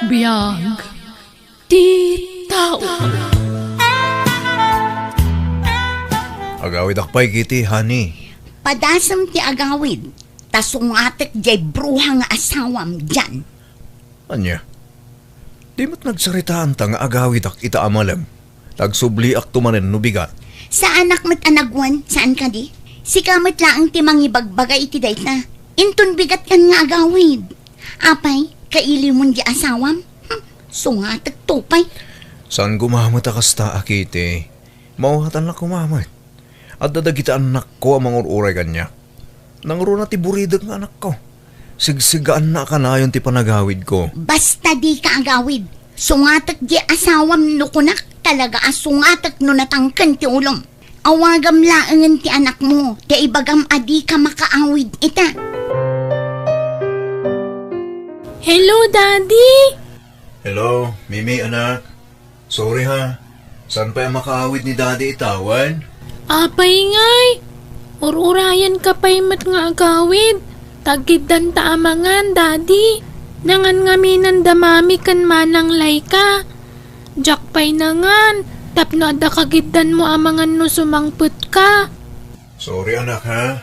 Biyag ti tao. Agawid akpay kiti, honey. Padasam ti agawid, tasungatek jay bruha nga asawam dyan. Anya? Di mo't nagsaritaan ta nga agawid ak ita amalam. Tagsubli ak tumanen no bigat. Sa anak mat anagwan, saan ka di? Si kamot laang ti mangibagbaga iti dayta. Intun bigat kan nga agawid. Apay, kaili mon di asawam? Sungatek tupay. Saan gumamat akasta akite? Mauhatan na kumamat. At dadagita anak ko ang mangururay kanya. Nanguro na ti buridag nga anak ko. Sigsigaan na ka na yun ti panagawid ko. Basta di ka agawid. Sungatek di asawam no kunak. Talaga asungatek no natangkan ti ulom. Awagam laangan ti anak mo. Ti ibagam adi ka makaawid ita. Hello, Daddy! Hello, Mimi anak. Sorry ha. Saan pa yung makaawid ni Daddy itawan? Apay ngay! Ururayan ka pa'y mat nga agawid. Tagidan ta amangan, Daddy. Nangan ngaminan damami kan manang layka. Jak pa'y nangan. Tapno ada kagidan mo amangan no sumangput ka. Sorry anak ha.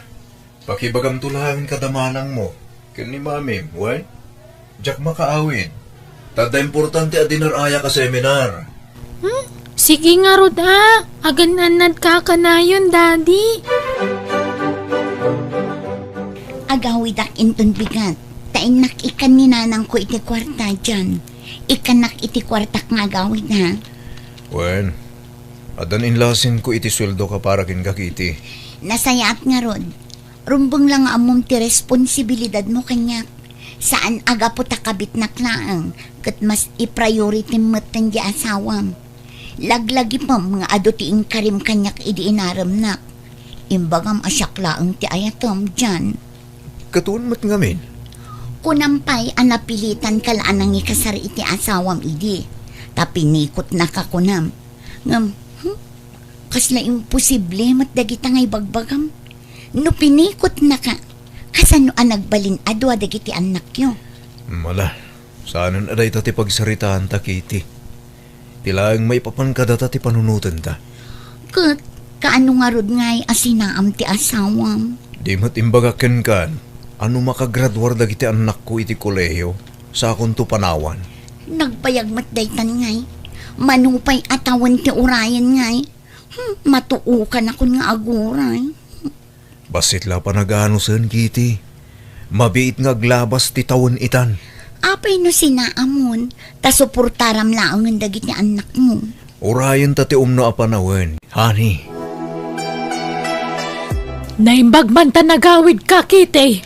Pakibagam tulangin kadamanang mo. Kini mami, what? Jak makaawid. Tada importante at dinaraya ka seminar. Sige nga rod agan-anad ka kanayon, Daddy. Agawid ak intun bigat. Tainak ikan ni nanang ko iti kwarta dyan. Ikanak iti kwarta nga agawid ha. Wen, adan inlasin ko iti sweldo ka para kin kakiti. Nasayaat nga rod. Rumbong lang amom ti responsibilidad mo kanyak. Saan aga po takabit na klaang kat mas i-priority matan di asawam. Laglagi pa mga adotiing karim kanyak idi inaram nak. Imbagam asyak laang ti ayatom dyan. Katuan mat ngamin. Kunampay anapilitan kalaan ang ikasar iti asawam idi. Tapinikot na kakunam. Ngam, kasla imposible mat dagita ngay bagbagam. No pinikot na ka. Kasano ang nagbalin adwa dagiti anak yo? Mala, saanan aday ta ti pagsaritaan ta kiti. Tilaang may papankada ta ti panunutan ta. Kat, kaano nga rod ngay asinaam ti asawam? Di mat imbagaken kan, ano makagradwar dagiti anak ko iti kolehiyo sa akong to panawan. Nagpayag mat daytan ngay. Manupay atawan ti urayan ngay. Matuo ka na kun nga aguray. Basit la pa nag-anusan kiti. Mabiit nga glabas ti tawon itan. Apay no sinaamon, tasuportaram laang ng dagit ni anak mo. Urayan ta ti umno apanawen, honey. Naimbag man ta nagawid ka, kite.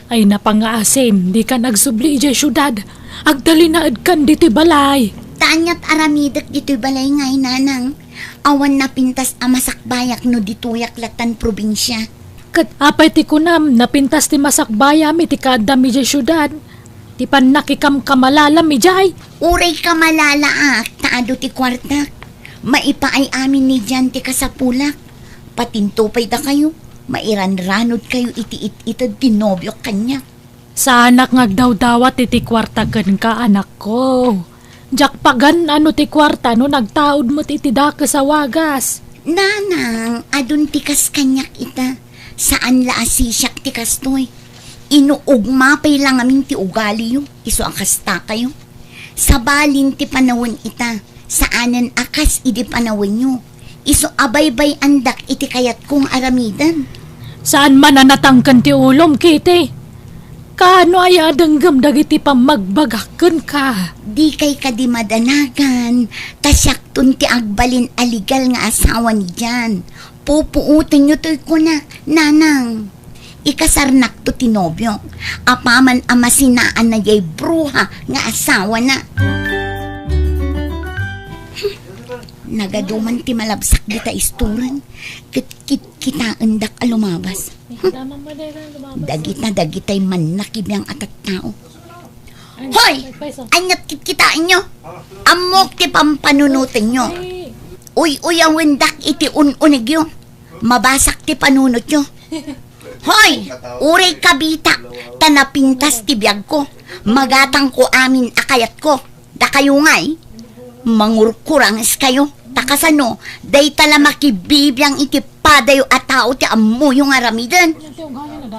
Ay napangaasin, di ka nagsubli ija syudad. Agdali na adkan diti balay. Tanyat aramidak dito'y balay ngay nanang. Awan na pintas amasakbayak no dituyak latan probinsya. Kat apay ti kunam, napintas ti masakbayam iti kadami ija syudad. Ti panakikam kamalalam ijay. Uray ka malalaak, taado ti kwartak. Maipaay amin ni dyan ti kasapulak. Patintupay da kayo, mairanranod kayo iti-it-itad tinobyok kanya. Sa anak ngagdaw-dawat iti kwartagan ka, anak ko. Jak pagan ano ti kwarta no nagtaod mo't iti daka sa wagas. Nanang, adun tikas kanyak ita. Saan la asisyak ti kastoy? Inuugma pay lang amin ti ugali yo. Iso akasta kayo. Sabalin ti panawon ita. Saanan akas idi panawon nyo. Iso abaybay andak iti kayat kong aramidan. Saan man nanatangkan ti ulom, kite? Kaano ay adanggam dagiti pamagbagakan ka? Di kay kadi madanagan. Tasyak tun ti agbalin aligal nga asawa ni Jan. Pupuutin nyo to'y kuna, nanang. Ikasarnak to tinobyo. Apaman amasinaan na yay bruha nga asawa na. Nagaduman ti malabsak dita isturan. Kita endak alumabas. Dagitay man nakibiyang atat tao. Hoy! Anyat kitain nyo. Amok ti pampanunutin nyo. Uy ang wendak iti unig yun. Mabasak ti panunot nyo. Hoy! Uray kabita. Tanapintas ti biyag ko. Magatang ko amin akayat ko. Da kayo ngay, mangurkurangs kayo. Takasano, day tala makibibiyang iti padayo at tao ti amu yung aramidan.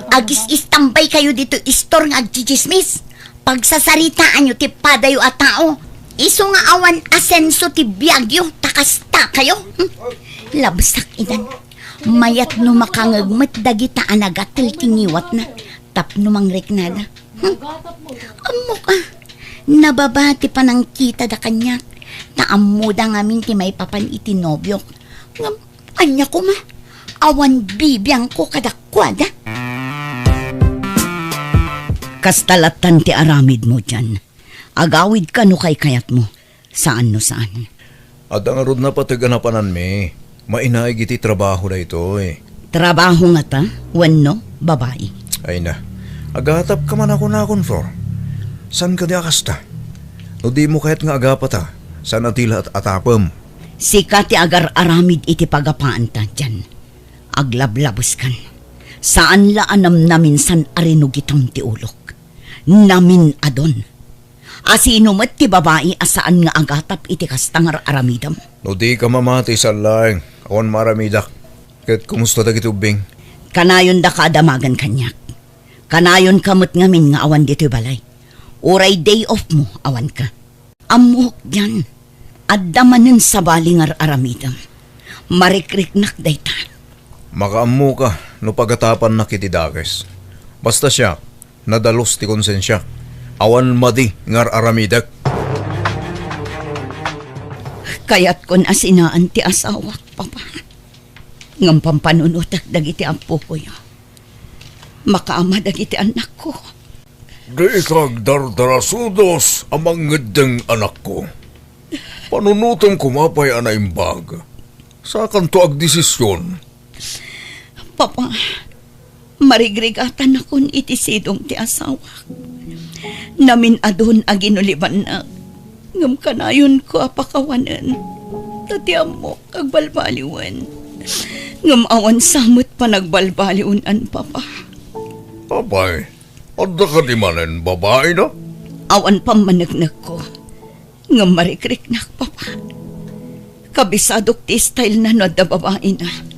Agis istambay kayo dito istor ng agjijismis. Pagsasaritaan nyo ti padayo at tao. Iso nga awan asenso ti biyagyo, takasta kayo. Labsak idan. Mayat no makangagmat dagita anagatil tiniwat na. Tapno mangriknada. Amo ka. Nababati pa ng kita da kanya. Naamuda ngamin ti may papan iti nobyo. Ngam, anya ko ma. Awan bibiyang ko kadakwada. Kastalatan ti aramid mo dyan. Agawid ka no kay kayat mo. Saan no saan. At ang arod na patiganapanan mi, mainaig iti trabaho na ito eh. Trabaho nga ta, wano, babae. Ay na, agatap ka man ako na akong Flor. San ka di akasta? No di mo kahit nga agapata, san atila at atapam. Sika ti agar aramid iti pagapaan ta dyan. Aglablabos kan. Saan la anam namin san arinugitang ti ulok. Namin adon. Asino mat ti babae asaan nga agatap iti kastangar aramidam. No di ka mamati sa laing, awan maramidak. Kahit kumusta da kitubing. Kanayon da kaadamagan kanyak. Kanayon kamot ngamin nga awan dito balay. Uray day off mo awan ka. Amok yan. Addamanin sa balingar aramidam. Marikriknak dayta. Makaamu ka no pagatapan na kitidakes. Basta siya, nadalos ti konsensya. Awan madi ngar aramidak. Kaya't kon asinaan ti asawak, papa. Ngam pampanunutak dagiti ampo ko yo. Makaama dagiti anak ko. Di kag dardarasudos amang ngedeng anak ko. Panunutom kumapay anaimbag. Sa kanto ag desisyon. Papa, marigrigatan akon iti sidong ti asawak. Namin adon aginuliban na. Ngam kanayon ko apakawanan. Tatiam mo kag balbaliwan. Ngam awan samot pa nagbalbaliunan, papa. Papay, adda ka di manen babae na? Awan pa managnag ko. Ngam marikriknak, papa. Kabisadok ti style na no da babae na.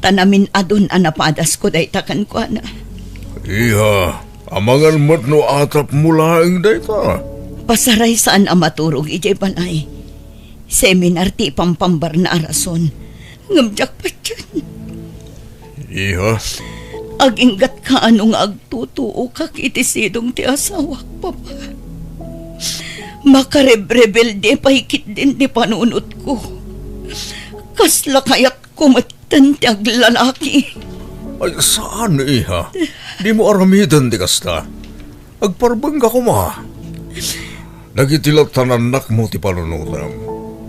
Tanamin adon anapadas ko day takan ko na. Iha, amangan mo't no atap mulaing dayta. Pasaray saan amaturog ijay balay. Seminar ti pampambar na arason. Ngamjak pa dyan. Iha, Aginggat ka anong agtutuo kak itisidong ti asawak, papa. Makarebrebelde pahikit din ti panunot ko. Kasla kayak kumatan ti aglalaki. ay saan iha? Di mo aramidan di kasta. Agparbang ka kuma. Nagitilat tananak mo ti panunutam.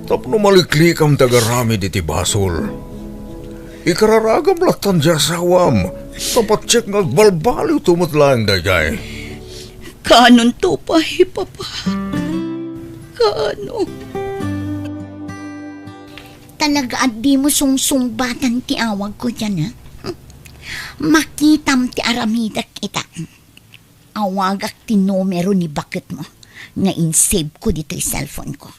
Tapno maliklikam tagarami di ti basol. Ikararagam laktan di asawam. Tapat check ngagbalbaliw tumutlang dayay. Kanon to pahi, papa. Kano? Talaga at di mo sungsumbatan ti awag ko dyan, ha? Makitam ti aramidak ita. Awagak ti numero ni bakit mo. Nga in-save ko dito yung cellphone ko.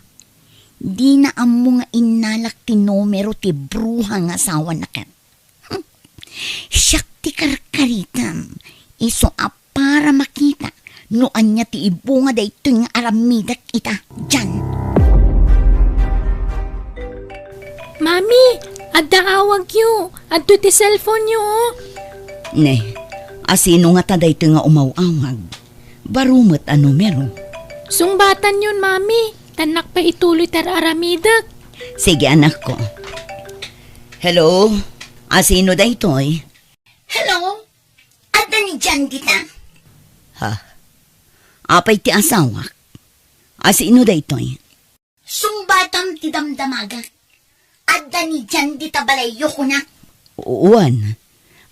Di na amo nga inalak ti numero ti bruha nga asawa na kan. Siyak ti karkaritam. Iso para makita. Noan niya ti ibunga da ito yung aramidak ita. Diyan. Mami, adda awag yu. Adto ti cellphone yu. Ne, asino nga taday ito nga umawawag. Barumot ano meron. Sungbatan yun, mami. Tanak pa ituloy tar aramidak. Sige anak ko. Hello? Asino da ito'y? Hello? Ada ni Jan kita? Ha? Apay ti asawak? Asino da ito'y? Sumbatam ti damdamaga. Ada ni Jan di tabalayo ko na. Uwan.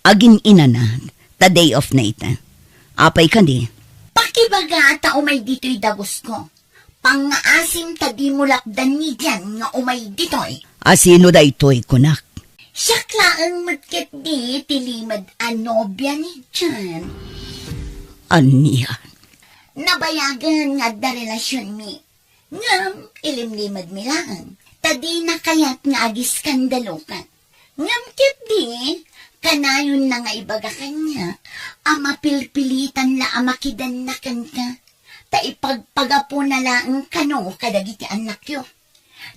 Agin ina na. Ta day off na ita. Apay ka di. Pakibaga ata umay dito'y dagos ko. Pangaasim ta di mo lakdan ni Jan nga umay dito'y. Asino da ito'y kunak? Siyaklaan matket di tilimad anobya ni Jan. Aniya. Nabayagan nga da relasyon mi. Ngam, ilimlimad mi lang. Tadi na kaya't nga agis skandalo ka. Ngam kit di, kanayon na nga ibaga kanya, ama pilpilitan la amakidan na kanta. Ta ipagpagapo na lang kano kadagiti anak yo.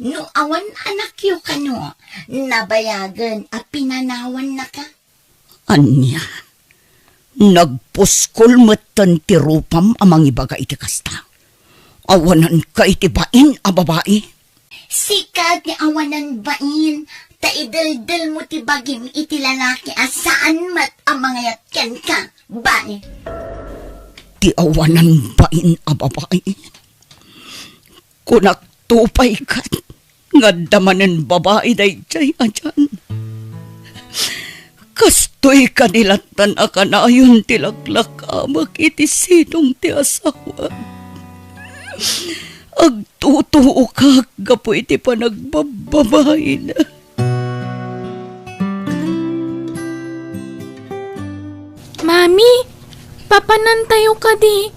No awan anak yo kano, nabayagan a pinanawan na ka. Anya, nagpuskol matan ti rupam amang ibaga iti kasta. Awanan ka iti bain a babae. Sikat ni awanan bain, ta idaldal mo ti bagim iti lalaki asaan mat ang mga yatyan ka, bye. Ti awanan bain a babae. Kunak tupay ka, nga damanan babae day jay ajan. Kastoy kanilatan a kanayon tilaklak amak iti sinong ti asawa. Agtutuo ka, gapo iti panagbababae na. Mami, papanan tayo ka di.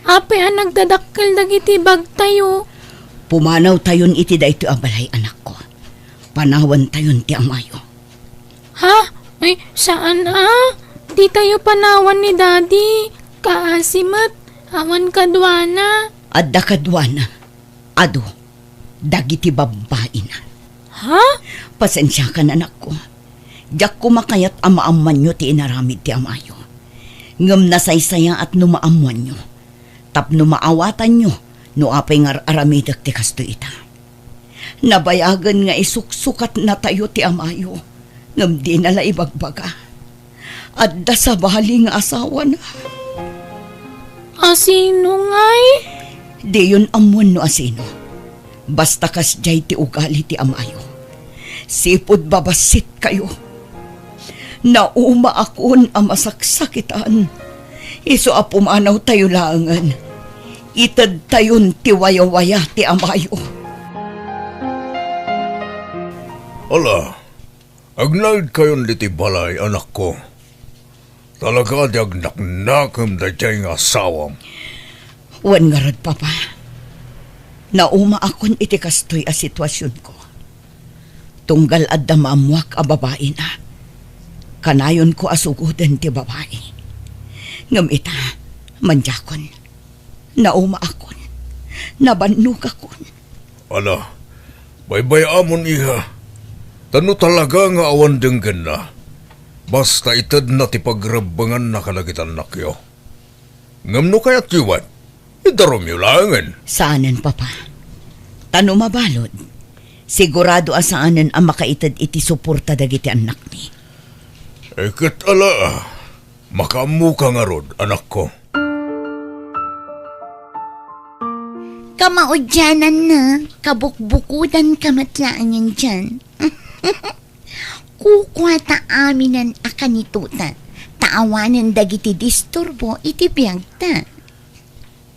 Ape ang nagdadakkel dagiti bag tayo. Pumanaw tayon iti dayto abalay anak ko. Panawan tayon ti amayo. Ha? Ay, saan Di tayo panawan ni Daddy. Kaasimat, awan kadwana. Adda kadwana. Ado, dagiti babae na. Ha? Pasensya ka na anak ko. Diyak kumakayat amaaman nyo ti inaramid ti amayo. Ngam nasaysaya at numaamuan nyo. Tapno maawatan nyo, no apay nga aramidak ti kasto ita. Nabayagan nga isuksukat na tayo ti amayo. Ngam di nala ibagbaga. Adda sa bali nga asawa na. Asino nga'y? Di yun amuan no asino. Basta kas jay ti ugali ti amayo. Sipod babasit kayo. Nauma akon ang masaksakitan. Iso a pumanaw tayo langan. Itad tayon ti waya-waya ti amayo. Ala, agnaid kayon liti balay, anak ko. Talaga di agnaknakam da jay nga asawam. Wan nga rad, papa. Nauma akon iti kastoy a sitwasyon ko. Tunggal adda maamuak a babae na. Kanayon ko asugudan ti babae. Ngam ita, manjakon. Nauma akon. Nabannog akon. Ala, baybay amon iha. Tano talaga nga awan denggan na. Basta itad na ti pagrabangan na kalagitan nakyo. Ngam no kaya't yuwan, idarom yu langan. Saanan, papa? Tano mabalod. Sigurado asaanan ang makaitad iti suporta dagiti anak ni. Eket ala, makamuka nga rod, anak ko. Kamaudyanan na, kabukbukudan kamatlaan yan dyan. Kukwata aminan akanituta, taawanan dagiti disturbo iti biyagta.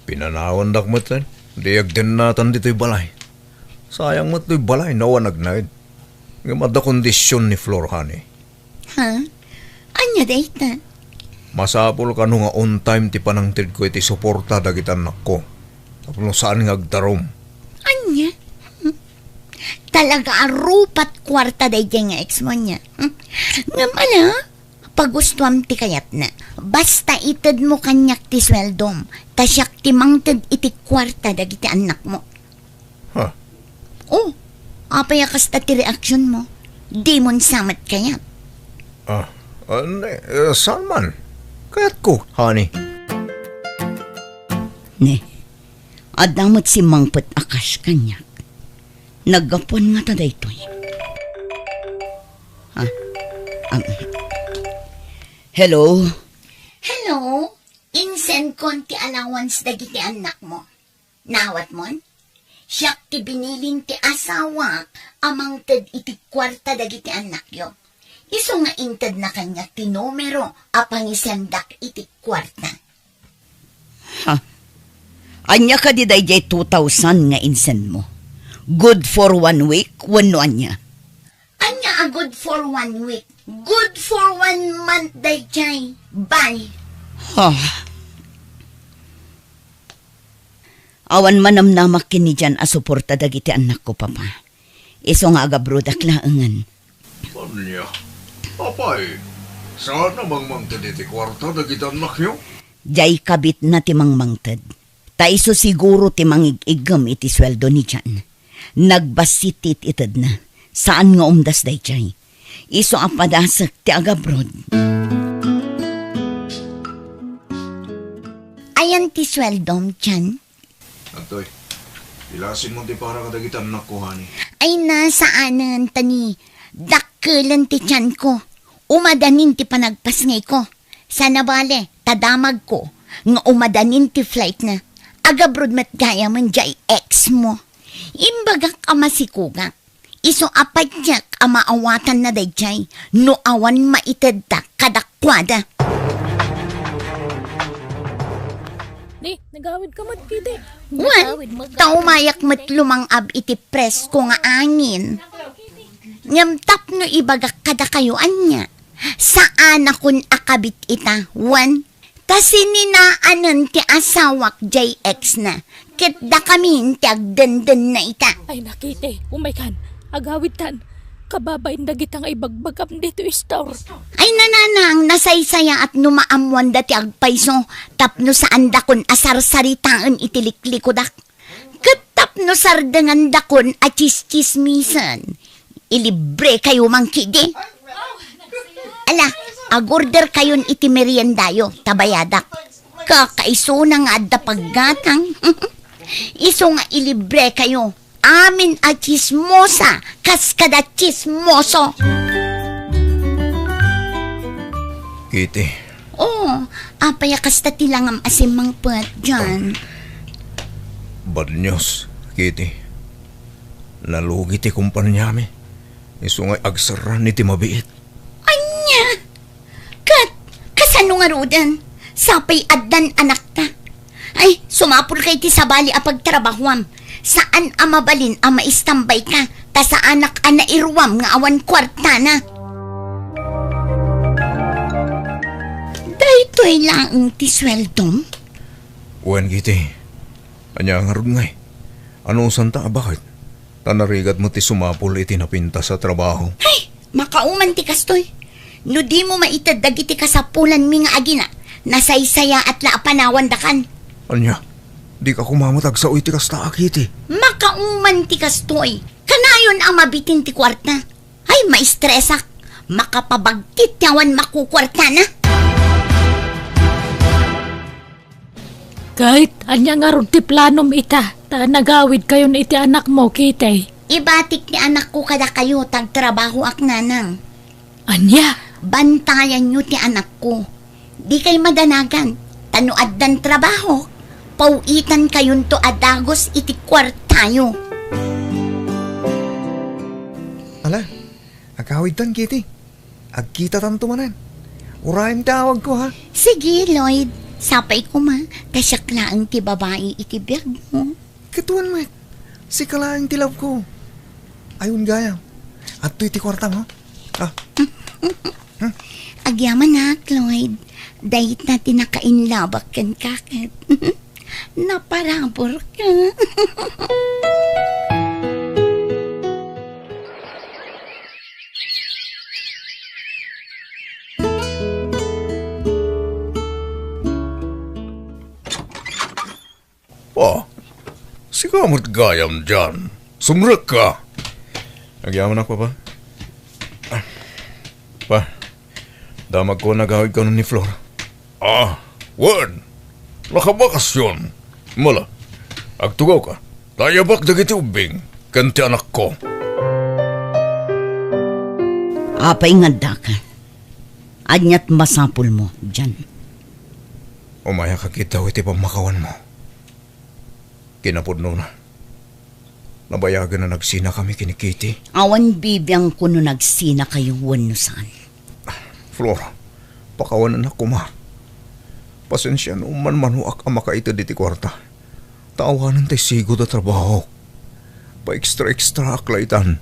Pinanawan dakmatan, diyag din natan dito'y balay. Sayang mato'y balay, nawanag na id. Ngamada kondisyon ni Flor, honey. Ha? Anya dayta? Masapol ka nung nga on time ti panangtid ko iti suporta dagitan anak ko. Tapos saan nga agdarom. Anya? Talaga arupat kwarta day dyan nga ex mo niya. Nga mala, pagustuam ti kayat na. Basta itad mo kanyak ti sweldom, tasyak ti mangtad iti kwarta dagiti anak mo. Ha? Oh, apaya kasta ti reaksyon mo. Di mon samat kayat. Saan man? Kaya't ko, honey. Ne, adamot si mangpet akas kanyak. Naggapon nga ta daytoy. Ha? Hello? Hello? Insend kon ti allowance dagiti anak mo. Nawat mon? Siyak ti binilin ti asawa amang tad iti kwarta dagiti anak yo. Iso nga intad na kanya ti numero apang isendak iti kwarta. Ha? Anya ka di dayjay 2,000 nga insend mo. Good for 1 week, wano anya. Anya a good for 1 week. Good for 1 month dayjay. Bye. Ha? Awan manamnamak kini dyan asuporta dagiti anak ko, papa. Iso nga agabrodak laangan. Anya, papay, saan namang mangtaditi kwarta dagiti anak nyo? Jay kabit na timang mangted. Ta iso siguro timang igigam iti sweldo ni dyan. Nagbasitit itad na. Saan nga umdas day jay? Iso apadasak ti agabrod. Ayan ti sweldom, Chan. Antoy, ilasin mo ti para kadagiti anak ko, hani. Ay nasaanan tani. Dakkelan ti Chan ko. Umadanin ti panagpasngay ko. Sana bale, tadamag ko. Nga umadanin ti flight na. Agabrod mat gaya man jay ex mo. Imbagak amasikugak. Iso apadyak amaawatan na day jay. No awan maitad ta kadakwada. Ni, nagawid ka mat, Kitty. Wan, taumayak mat lumangab iti pres ko nga angin. Nyamtap no ibagak kada kayo anya. Saan akon akabit ita, wan? Tasininaanan ti asawak JX na. Kitda kami ti agdandan na ita. Ay na, Kitty. Umay kan. Agawid tan. Kababain dagitang ibagbagam dito store. Ay nananang nasaysaya at numaamuan dati agpaiso. Tapno saan dakon asar saritaan itiliklikod ak. Katapno sardangan dakon at chis-chismisan. Ilibre kayo mangkidi. Ala, agorder kayon iti meriendayo, tabayadak. Kakaiso na nga adda paggatang. Iso nga ilibre kayo. Amin a chismosa, kaskada chismoso. Kitty, Oh, apaya kasta tilangam asimang puat dyan. bad news, Kitty. Nalugi ti kumpanyami. Iso nga agsaran ni ti mabiit. Anya! Kat, kasano nga rodan? Sapay addan anak ta. Ay, sumapul kay ti sabali a pagtrabahuam. Saan amabalin a maistambay ka? Ta sa anak a nairwam nga awan kwarta na. Daytoy lang ti sweldom. Wen, Kitty. Anya nga ron ngay. Ano santa bakit? Tanarigat mo ti sumapul iti napinta sa trabaho. Ay, makauman ti kastoy. No di mo maitad dagiti kasapulan mi nga agina. Nasaysaya at laapanawan dakan. Anya, di ka kumamatag sa uy ti kasta, Kitty. Makauman ti kastoy. Kanayon ang mabitin ti kwarta. Ay, maistresak. Makapabagkit yawan makukwarta na. Kahit anya nga ron ti planom ita. Ta nagawid kayo na iti anak mo, Kitty. Ibatik ni anak ko kada kayo tagtrabaho ak nanang. Anya? Bantayan nyo ti anak ko. Di kay madanagan. Tanuad dan trabaho. Pauitan kayon to adagos iti kwartayo. Ala, agawid tan, Kitty. Agkita tan tumanan. Urayan tawag ko, ha? Sige, Lloyd. Sapay ko ma. Kasyak na ang ti babae iti biyag mo. Katuan mo, si kalaang tilaw ko. Ayun gaya. At iti kwarta mo. Ah, Agyaman na, Lloyd. Dahit na tinakainlabak kan kakit. Naparabor ka. pa. Si kamot gayam dyan. Sumrak ka. Agyaman ako pa. Pa, damag ko nagawid ka nun ni Flor. Wan. Nakabakasyon. Mala, agtugaw ka. Tayabak dagiti ubing. Kanti anak ko. Apay nga ka. Anyat masapul mo dyan. Umaya ka kita iti pamakawan mo. Kinapudno na. Nabayagan na nagsina kami kini Kitty. Awan bibiyang kuno nagsina kayo wano saan. Flora, pakawanan ako ma. Pasensya no man manuak ang makaita diti kwarta. Tawanan tayo sigod na trabaho. Pa-extra aklaitan.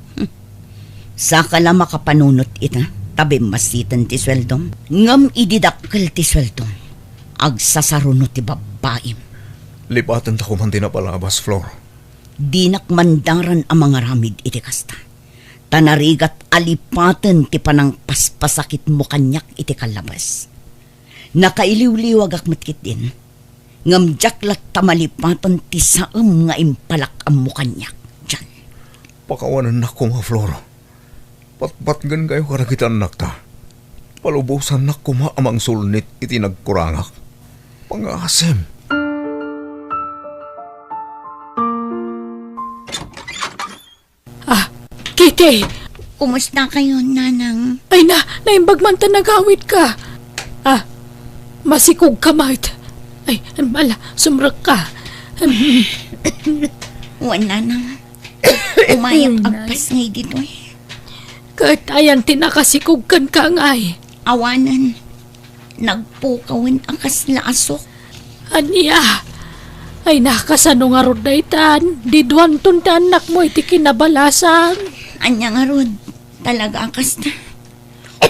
Saka lang makapanunot ita, tabi masitan ti sweldom. Ngam ididakkel ti sweldom. Agsasarunot ti babaim. Lipatan ta ko man tinapalabas, Flor. Dinak mandaran ang mga ramid iti kasta. Tanarigat alipatan ti panang paspasakit mo kanyak iti kalabas. Nakailiw-liwag akmatkit din. Ngamjaklat tamalipatan ti saam nga impalak ang mo kanyak. Diyan. Pakawanan na ko, mga Flor. Patpatgan kayo karakitan nak ta. Palubusan na ko amang sulnit iti nagkurangak. Pangasim. Kitty! Kumusta kayo, nanang? Ay naimbag man ta nagawid ka. Masikog ka, Mart. Ay, mala, sumrak ka. Wala nang. Umayang agpas ngay dito eh. Kahit ayan tinakasikog kan ka ngay. Awanan. Nagpukawin ang kaslasok. Aniya. Ay nakasano nga rod na itan. Diduan ton ta anak mo iti kinabalasan. Anya nga rod. Talaga akas na.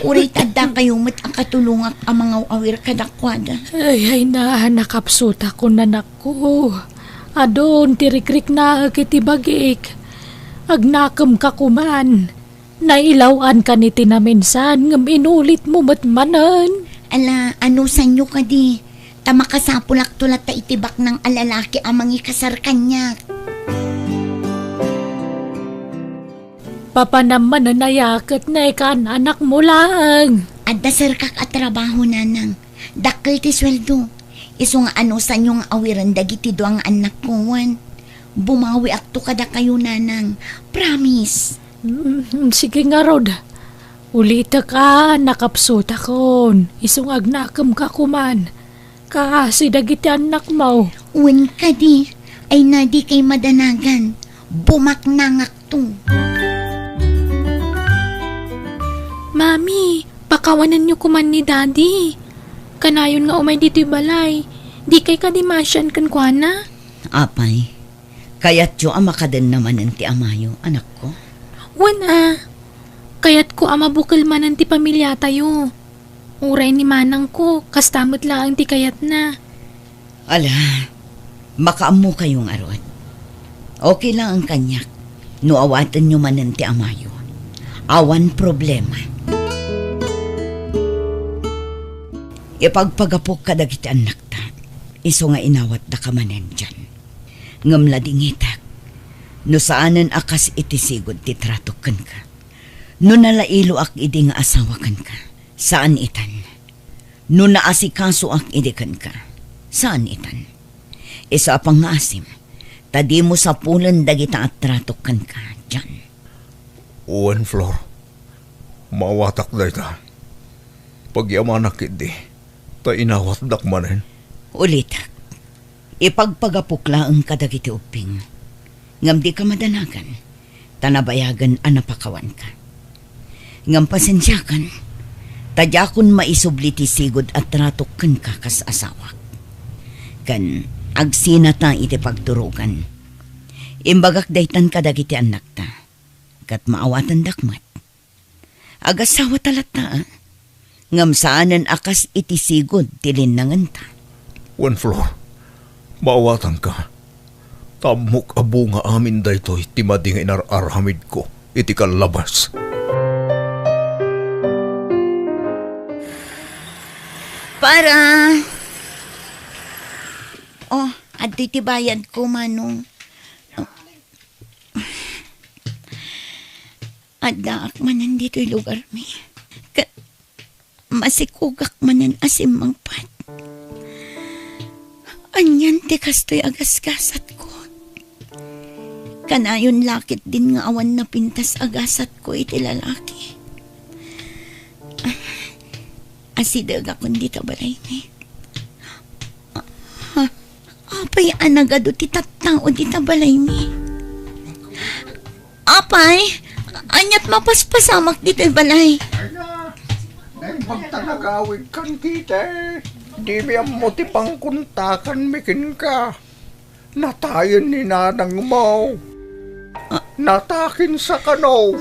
Uray tada kayo mat ang katulungak ang mga awir kadakwada. Ay nakapsuta ko nanak ko. Adon tirikrik na kiti bagik. Agnakam ka kuman. Nailawan ka ni tinaminsan ngam inulit mo matmanan. Ala, ano sanyo ka di? Tama ka sa pulak-tulat ta itibak ng alalaki ang mga kasar kanya. Papa naman na nayakat na ikan anak mo lang. Adda sir kak at trabaho nanang. Dakkel ti sweldo. Iso nga ano sanyo nga awiran dagiti do ang anak ko wan. Bumawi akto kada kayo nanang. Promise. Sige nga Rod. Ulita ka, nakapsuta kon. Isong agnakam ka kuman. Kasi dagiti anak mo. Uwan ka di. Ay nadi kay madanagan. Bumaknangak to. Mami, pakawanan niyo kuman ni Daddy. Kanayon nga umay dito'y balay. Di kay kadimasyan kan kuana. Apay, kaya't yo amakaden naman ang ti amayo, anak ko. Wana, kaya't ko ama bukal man ang ti pamilya tayo. Uray ni manang ko, kastamot lang ti kayat na. Ala, makaamo kayong arot. Okay lang ang kanyak. No awatan nyo man ang ti amayo. Awan problema. Ipagpagapok ka dagiti anak ta. Iso nga inawat da ka manen dyan. Ngamla dingitak. No saanan akas itisigod ti tratokan ka. No nalailo ak idi nga asawakan ka. Saan itan? No naasikaso ak idikan ka. Saan itan? Isa pang nga asim. Tadi mo sa pulan dagita at tratokan ka dyan. Uwan, Flor. Mawatak da ita. Pagyamanak idi. Ta inawat dak manen. Ulit. Ipagpagapukla ang kadagiti uping. Ngam di ka madanagan. Tanabayagan anapakawan ka. Ngam pasensyakan. Tadyakon maisubliti sigod at ratokan ka kas asawak. Kan agsinata iti pagturugan. Imbagak daytan kadagiti anak ta. Kat maawatan dakmat. Agasawa talata ngam saanan akas iti sigod tilinangan ta. Wan, Flor. Maawatan ka. Tamok abo nga amin daytoy timadi nga inararhamid ko iti kalabas. Para. Oh, at ti bayad ko manong. Adda ak manan dito'y lugar mi. Masikugak manan asim mangpat. Anyan ti kastoy agasgasat ko. Kanayon lakit din nga awan na pintas agasat ko iti lalaki. Asidag akong di tabalay ni. Apay anagado ti tattao di tabalay ni. Apay, anyat mapaspasamak dito'y balay. Ay, pagtanagawid kan kita. Di biyang mo ti pangkuntakan mikin ka. Natayan ni nanang mo. Natakin sa kano.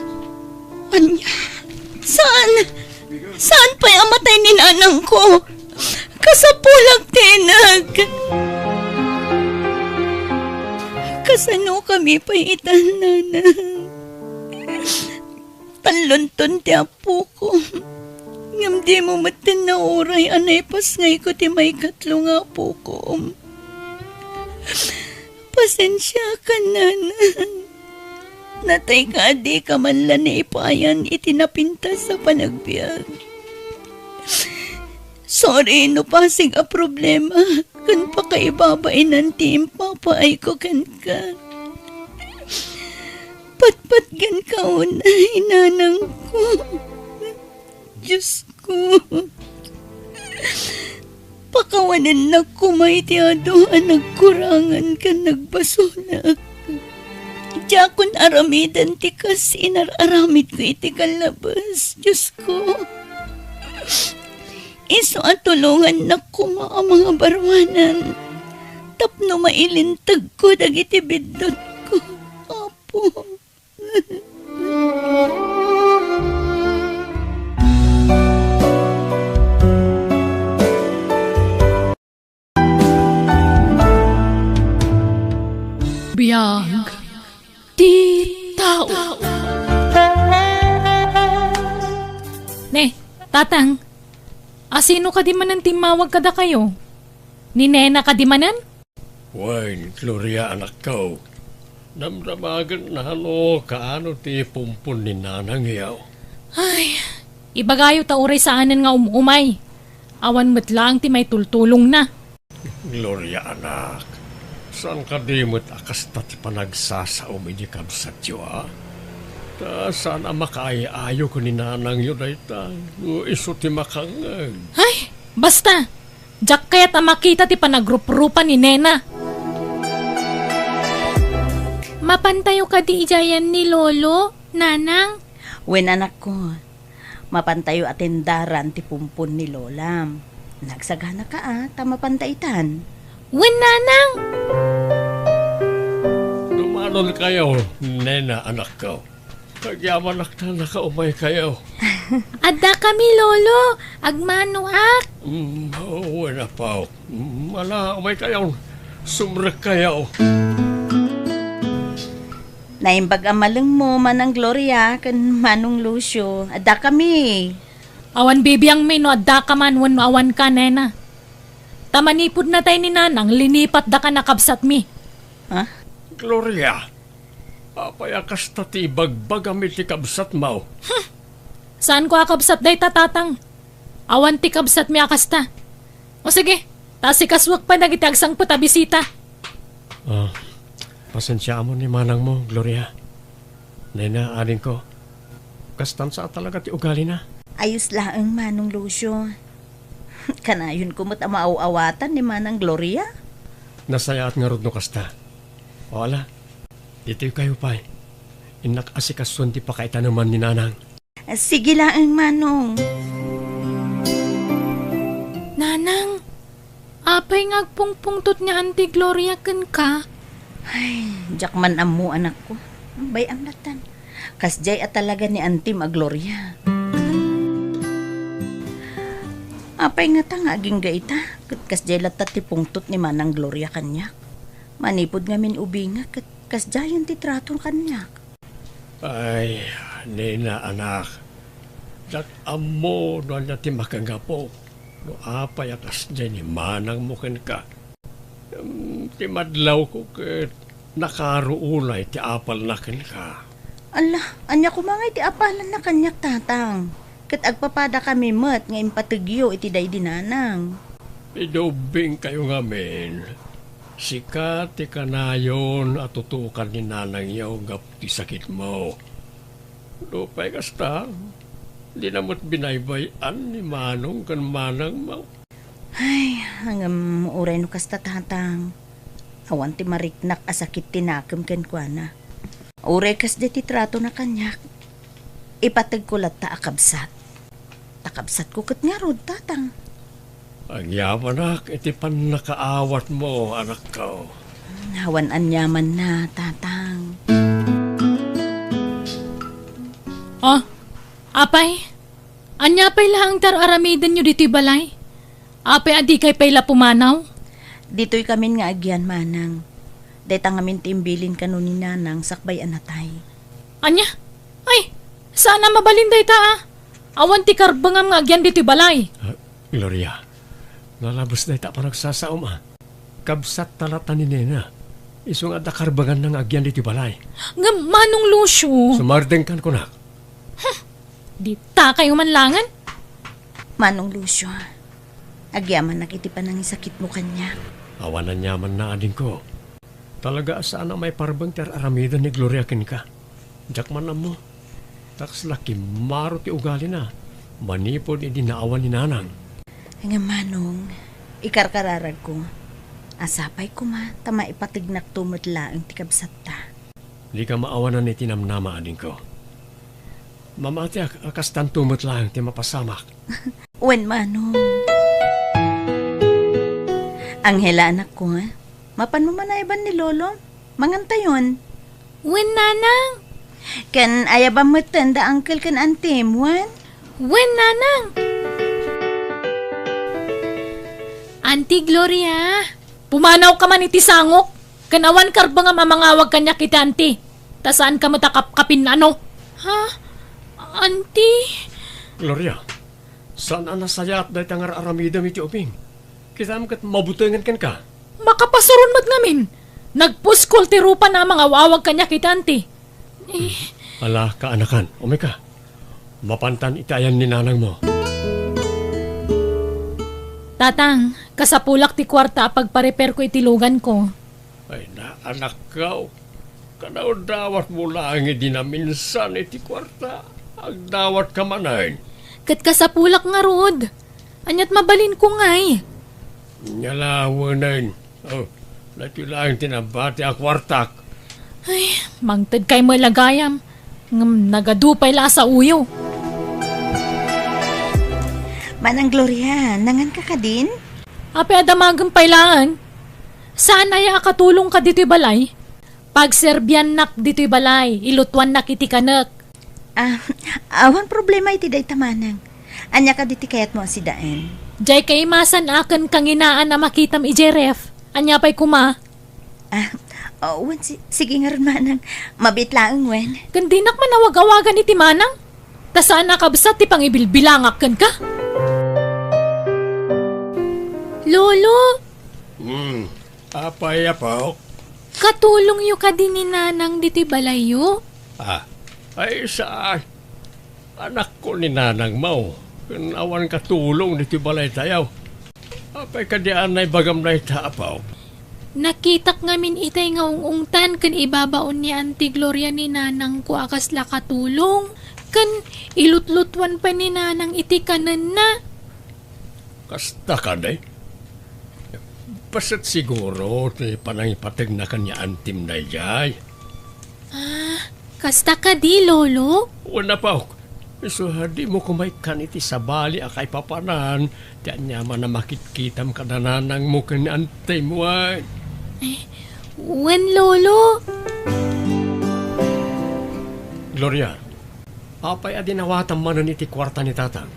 Anya, saan? Saan pa'y amatay ni nanang ko? Kasapulag tinag. Kasano kami paitan, nanang. Panlunton ti apo ko. Ngam di mo matin na oray anay pasngay ko ti may katlo nga po ko. Pasensya ka, nanang. Natay ka di ka man lang na ipayan itinapinta sa panagbiag. Sorry no pasig a problema. Kan pa kaibabain ng team papaay ko kan ka. Patpat gan ka unay, nanang ko. Diyos ko. Pakawanan na kumay tiyado ang nagkurangan ka nagbasulak. Diya kun aramidan ti kas inararamid ko iti kalabas. Diyos ko. Iso at tulungan na kuma ang mga barwanan. Tapno mailintag ko dagiti bidot ko. Apo. Biyag ti tao. Ne, tatang. Asino ka di manan timawag kada kayo? Ni Nena ka di manan? Wine, Gloria, anak ko. Namdamagan na kaano ti pumpun ni nanang yaw. Ay, ibagayo ta uray saanan nga umay. Awan metlang ti may tultulong na. Gloria, anak. Saan ka di mo't akasta ti panagsasaom ini kabsat yo, ha? Ta saan ang makaayayo ko ni nanang yun ay ta. Iso ti makangag. Ay, basta. Diyak kaya't makita ti panagrup-rupan ni Nena. Mapantayo ka di ijayan ni Lolo, Nanang? Wen anak ko, mapantayo atendaran ti pumpun ni Lolam. Nagsagana ka tamapantaitan. Wen, Nanang? Dumanon kayo, Nena, anak ko. Kagyaman na nakaumay kayo. Adda kami, Lolo. Agmanuak. Wala pa. Wala, umay kayo. Sumrek kayo. Naimbag amaleng mo manang Gloria kan manong Lucio. Ada kami. Awan bibiyang may no adda ka man wan awan ka, Nena. Tamanipod na tayo ni Nanang, linipat da ka nakabsat mi. Ha? Gloria, apayakas tati bagbagamit ti kabsat mo. Saan ko akabsat day tatatang? Awan ti kabsat mi akasta. O sige, tasikaswag pa nagitagsang puta bisita. Pasensya mo ni manang mo, Gloria. Nena, aling ko. Kastan sa talaga ti ugali na. Ayos laang manong Lucio. Kanayon ko mo't maaawatan ni manang Gloria. Nasayaat nga rod no kasta. Wala, dito kayo pa. Inak asikasun ti pakaita naman ni nanang. Sige laang manong. Nanang, apay ngagpungpungtot niya Auntie Gloria ken ka. Ay, jak man amu anak ko. Bay ang latan. Kasjay at talaga ni Auntie Gloria. Apay nga ta nga aging gaita. Kasjay latat ti pungtot ni manang Gloria kanyak. Manipod nga min ubinga kasjay yung titraton kanyak. Ay, Nena, anak. Jak amo doon na ti makanggapo. No apayakas dyan ni manang mo ken ka. Ti madlaw ko ket nakaruulay ti apal na ken ka. Allah, anya ko mga iti apalan na kanyak tatang. Ket agpapada kami met nga impatugyo iti day dinanang. Idobing kayo nga men. Sikat ti kanayon at tutukan ni nanang yaw gap ti sakit mo. Lupay kasta, di namot binaybayan ni manong kan manang mo. Ay, hanggang uray no kasta tatang. Awan ti mariknak asakit tinakam ken kuana. Uray kas de ti trato na kanyak. Ipatag ko lat ta akabsat. Takabsat ko ket nga rod tatang. Ang yamanak, iti pan nakaawat mo, anak ko. Hawan anyaman na, tatang. Oh, apay. Anya pay lahang tararamidan nyo dito'y balay. Apay adi kay pay la pumanaw. Dito'y kami nga agyan manang. Deta nga mintimbilin ka nun ni nanang sakbay anatay. Anya? Ay, sana mabalinday ta ah. Awan ti karbangam nga agyan dito'y balay. Gloria, nalabos na ita pa nagsasaom Kabsat talata ni Nena. Iso nga dakarbangan ng agyan dito balay. Nga Manong Lucio. Sumardeng kan ko na. Di ta kayo manlangan. Manong Lucio, agyaman nakitipan ng sakit mo kanya. Awanan yaman na ading ko. Talaga sana may parbang ter aramida ni Gloria kin ka. Jak man mo. Taks laki maro ti ugali na. Manipod idi naawan ni nanang. Nga Manong, ikarkararag ko. Asapay ko tama ipatignak tumutla ang tikabsat ta. Di ka maawanan ni tinamnama ading ko. Mamati akas tan tumutla ang ti mapasamak. Wen Manong. Anghela anak ko mapan mo manayban ni Lolo? Mangantayon. Wen nanang. Kan ayabang matanda uncle kan antem, wan? Wen nanang. Auntie Gloria. Pumanaw ka man iti sangok. Kanawan karbang nga mamangawag kanya kita, auntie. Ta saan ka matakap-kapin na ano? Ha? Auntie? Gloria, saan ang nasayat dahi tangar aramida mi ti uping? Kita mo kat mabutangan kan ka? Makapasurun mat ngamin. Nagpuskol ti rupa na mga wawag kanya kita, auntie. Ala ka anakan, umika. Mapantan itayan ni nanang mo. Tatang, kasapulak ti kwarta pagparepair ko itilugan ko. Ay na anak ka, kanaw dawat mo lang dinaminsan iti kwarta. Ang dawat ka manayin. Kat kasapulak nga rod. Anyat mabalin ko ngay. Nyalawanan. Oh, lati lang tinabati ang kwartak. Ay, mangtad kay mo lagayam. Nagadupay la sa uyo. Manang Gloria, nangan ka din? Ape adamagang pailaan. Saan ay akatulong ka dito'y balay? Pag Serbian nak dito'y balay, ilutuan nak iti kanak. Awan problema iti day tamanang. Anya ka diti kayat mo si Daen. Jay kay masan akan kanginaan na makitam i Jeref. Anya pa'y kuma. Wan, sige nga rin manang. Mabitlaang wen. Gandinak manawag-awagan iti manang. Ta saan nakabsat ti pangibilbilangak kan ka? Lolo, Apay apaw. katulong yu ka din ni nanang dito'y balayo. Ay saan? Anak ko ni nanang mau. Awan katulong dito balay tayaw. Apay kadian na bagam na itaapaw. Nakitak ngamin itay nga ungungtan kan ibabaon ni Auntie Gloria ni nanang ko akas la katulong. Kan ilutlutwan pa ni nanang iti kanan na. Kasta ka day? Pasat siguro ti panangipatig na kanya antim na jay. Kasta ka di, Lolo? Wala pa ako. So, di mo kumaikan iti sabali akay papanan. Diyan niya man na makitkitam kadananang mo kanya antim mo ay. Wen, Lolo? Gloria, apay adinawatan manan iti kwarta ni tatang.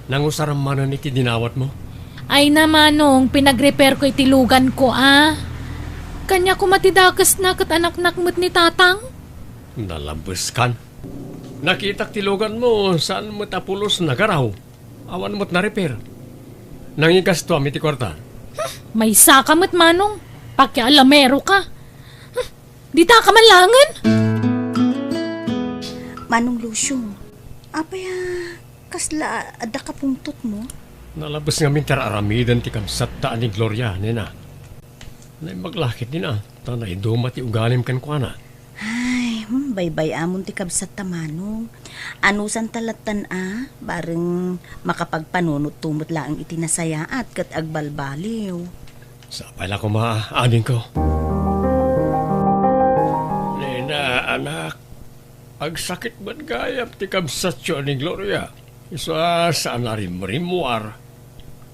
Nangusaram manan iti dinawat mo? Ay namanong, pinag-repair ko itilugan ko, Kanya ko matidakas na kat anak-nak mo't ni tatang. Nalabas kan. Nakitak tilugan mo saan mo tapulos nagaraw. Awan mo't na-repair. Nangigas to amiti kwarta. May saka mo't manong. Pakialamero ka. Di ta ka manlangan. Manong Lucio, apay kasla ada ka pungtot mo? Nalabas nga mintar aramidan ti kamsat taan ni Gloria, nena. Nay maglakit din tanay dumati ugalim kan kwa na. Ay, baybay amon ti kabsat tamanong. Anusan talatan bareng makapagpanunot tumot laang itinasayaat kat agbalbaliw. Sa pala ko maanin ko. Nena, anak, agsakit ba't gayap ti kamsat siya ni Gloria? Isa saan na rimrimuar.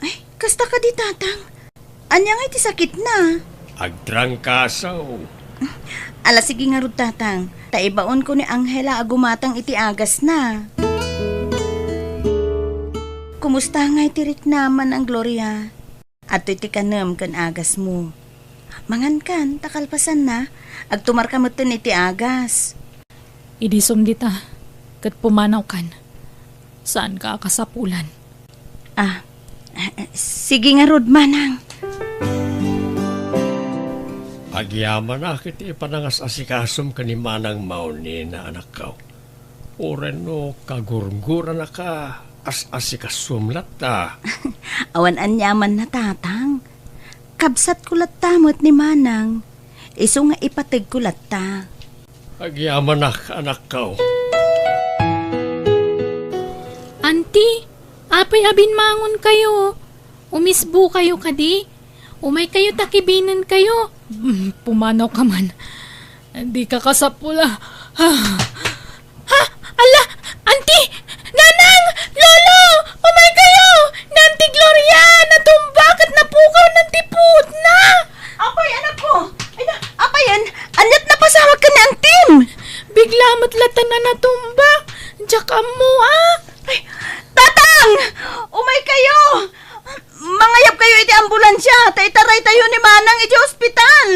Ay, kasta ka di tatang. Anya nga iti sakit na. Agtrangkasaw. Ala sige nga rod tatang. Taibaon ko ni Anghela agumatang iti agas na. Kumusta nga iti naman ang Gloria? At iti kanam kan agas mo. Mangan kan, takalpasan na. Agtumar ka mo iti agas. Idisum dita, kat pumanaw kan. Saan ka kasapulan? Sige nga Rod, manang. Agyaman na kiti panangas asikasom ka ni Manang Mauni na anak ka. Oren no kagurgura na ka as asikasum latta. Awan anyaman na tatang. Kabsat ko latamot ni Manang. Iso nga ipatig ko latta. Agyaman na anak ka. Auntie, apay abin mangon kayo. Umisbo kayo kadi. Umay kayo takibinan kayo. Pumanaw ka man. Hindi ka kasapula. Ha? Ala! Auntie! Nanang! Lolo! Umay kayo! Nanti Gloria! Natumbak at napukaw ng tipot na! Apay, anak ko! Ay na, apayan! Anyat na pasawag ka ni ang team! Bigla matlatan na natumba. Diyak mo Ay, tatang! Umay kayo! Mangayap kayo iti ambulansya! Taitaray tayo ni Manang iti ospital!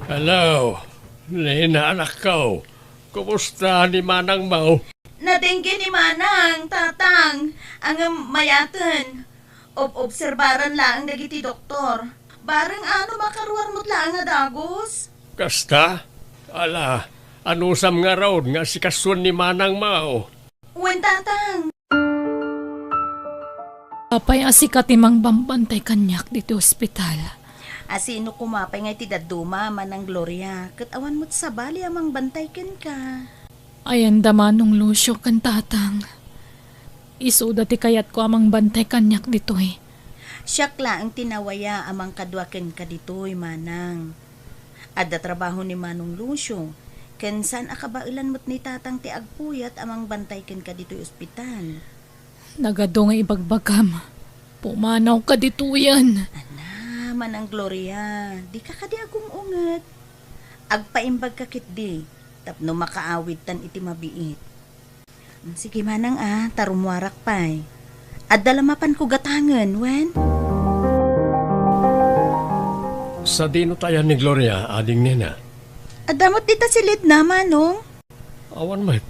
Hello, Nina anak ka. Kumusta ni Manang Mau? Nadengge ni Manang, tatang, ang mayatan. Obserbaran lang dagiti doktor. Bareng ano makaruar mo't lang nga dagos? Kasta? Ala, anusam nga raw nga si kasun ni Manang Mau. Wen tatang. Apay asikatimang bambantay kanyak dito ospital. Asino kumapay nga iti daduma Manang Gloria. Katawan mo't sabali amang bantay ken ka. Ayan damanong Lucio kan tatang. Isuda ti kayat ko amang bantay kanyak dito eh. Siyak ang tinawaya amang kadwaken ka dito'y Manang. Adda trabaho ni Manong Lucio. Ken saan akabailan mo't ni tatang ti agpuyat amang bantay ken ka dito'y ospital. Nagado nga ibagbagam. Pumanaw ka dito yan. Manang Gloria, di ka kadi agong unget. Agpaimbag ka kit di, tapno makaawid tan iti mabiit. Sige Manang tarumwarak pa'y. At dalamapan ko gatangan, wen? Sa dino tayo ni Gloria, ading Nina. At damot dita silid na, Manong. Awan mat.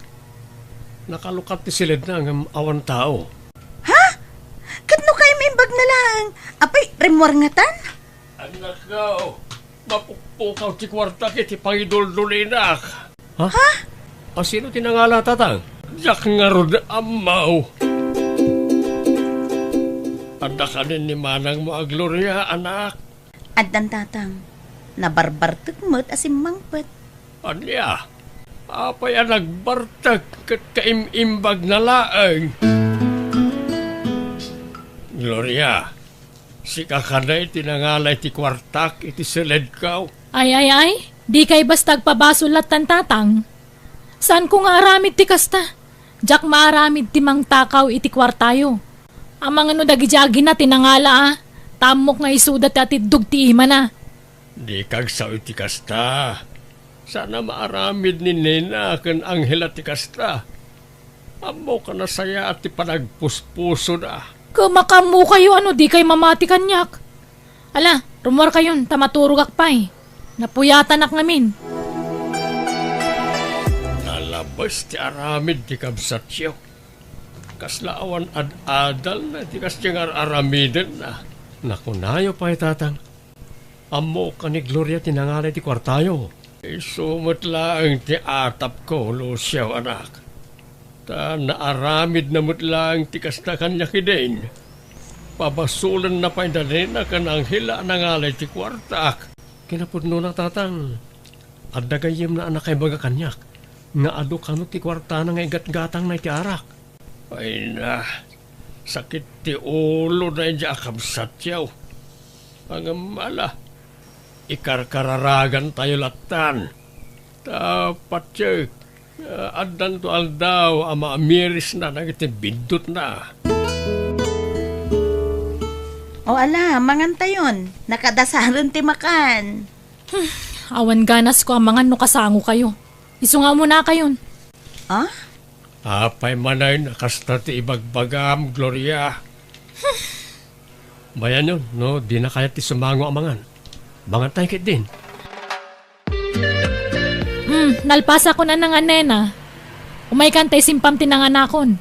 Nakalukat ti silid na ang awan tao. Katno kayo mimbag na lang. Apay, remwar nga tan? Anak ka, mapukpukaw ti kwarta kiti pangiduldulinak. Ha? Sino tinangala tatang? Yak nga rod amaw. Anda ka ni Manang mo Gloria, anak. Addan tatang, nabarbartag mo't asim mangpet. Anya, apay ang nagbartag kat kaimimbag na laang. Gloria, si kakanay tinangalay ti kwartak iti silid kaw. Ay, di kay bastag pabasulat tan tatang. Saan ko nga aramid ti kasta? Jak maaramid ti mang takaw iti kwartayo. Amang ano dagi-jagi na tinangala Tamok nga isuda ti atidug ti ima na. Di kag sa iti kasta. Sana maaramid ni Nena ken Anghela ti kasta. Amo ka na saya at ti panagpuspuso na. Kumakamu kayo di kay mamati kanyak. Ala, rumor kayon, tamaturog akpay. Napuyatan ak ngamin. Nalabas ti aramid ti kabsatyo. Kaslaawan ad-adal na ti kastyang aramiden na. Nakunayo pa tatang. Amo ka ni Gloria tinangalay ti kwartayo. Isumot lang ti atap ko, Lucio anak. Ta naaramid na mutlang ti kasta kanya kidain. Pabasulan na pa indalin na kanang hila nangalay ti kwartak. Kinapudno na tatang. At dagayim na anak kay baga kanyak. Nga ado kano ti kwarta na nga igat-gatang na iti arak. Ay na, sakit ti ulo na iya kabsatyaw. Ang mala, ikarkararagan tayo latan. Tapat siya, adan to aldaw, ama amiris na nagitibindot na. O ala, mangantayon. Nakadasaran ti makan. Awan ganas ko ang mga kasango kayo. Isu nga muna kayon. Ah? Apay manay nakasta ti ibagbagam, Gloria. Bayan yun, no? Di na kaya ti sumango amangan. Bangat tayo kit din. Nalpasa ko na nga nena. Umay kantay simpam tinanganakon.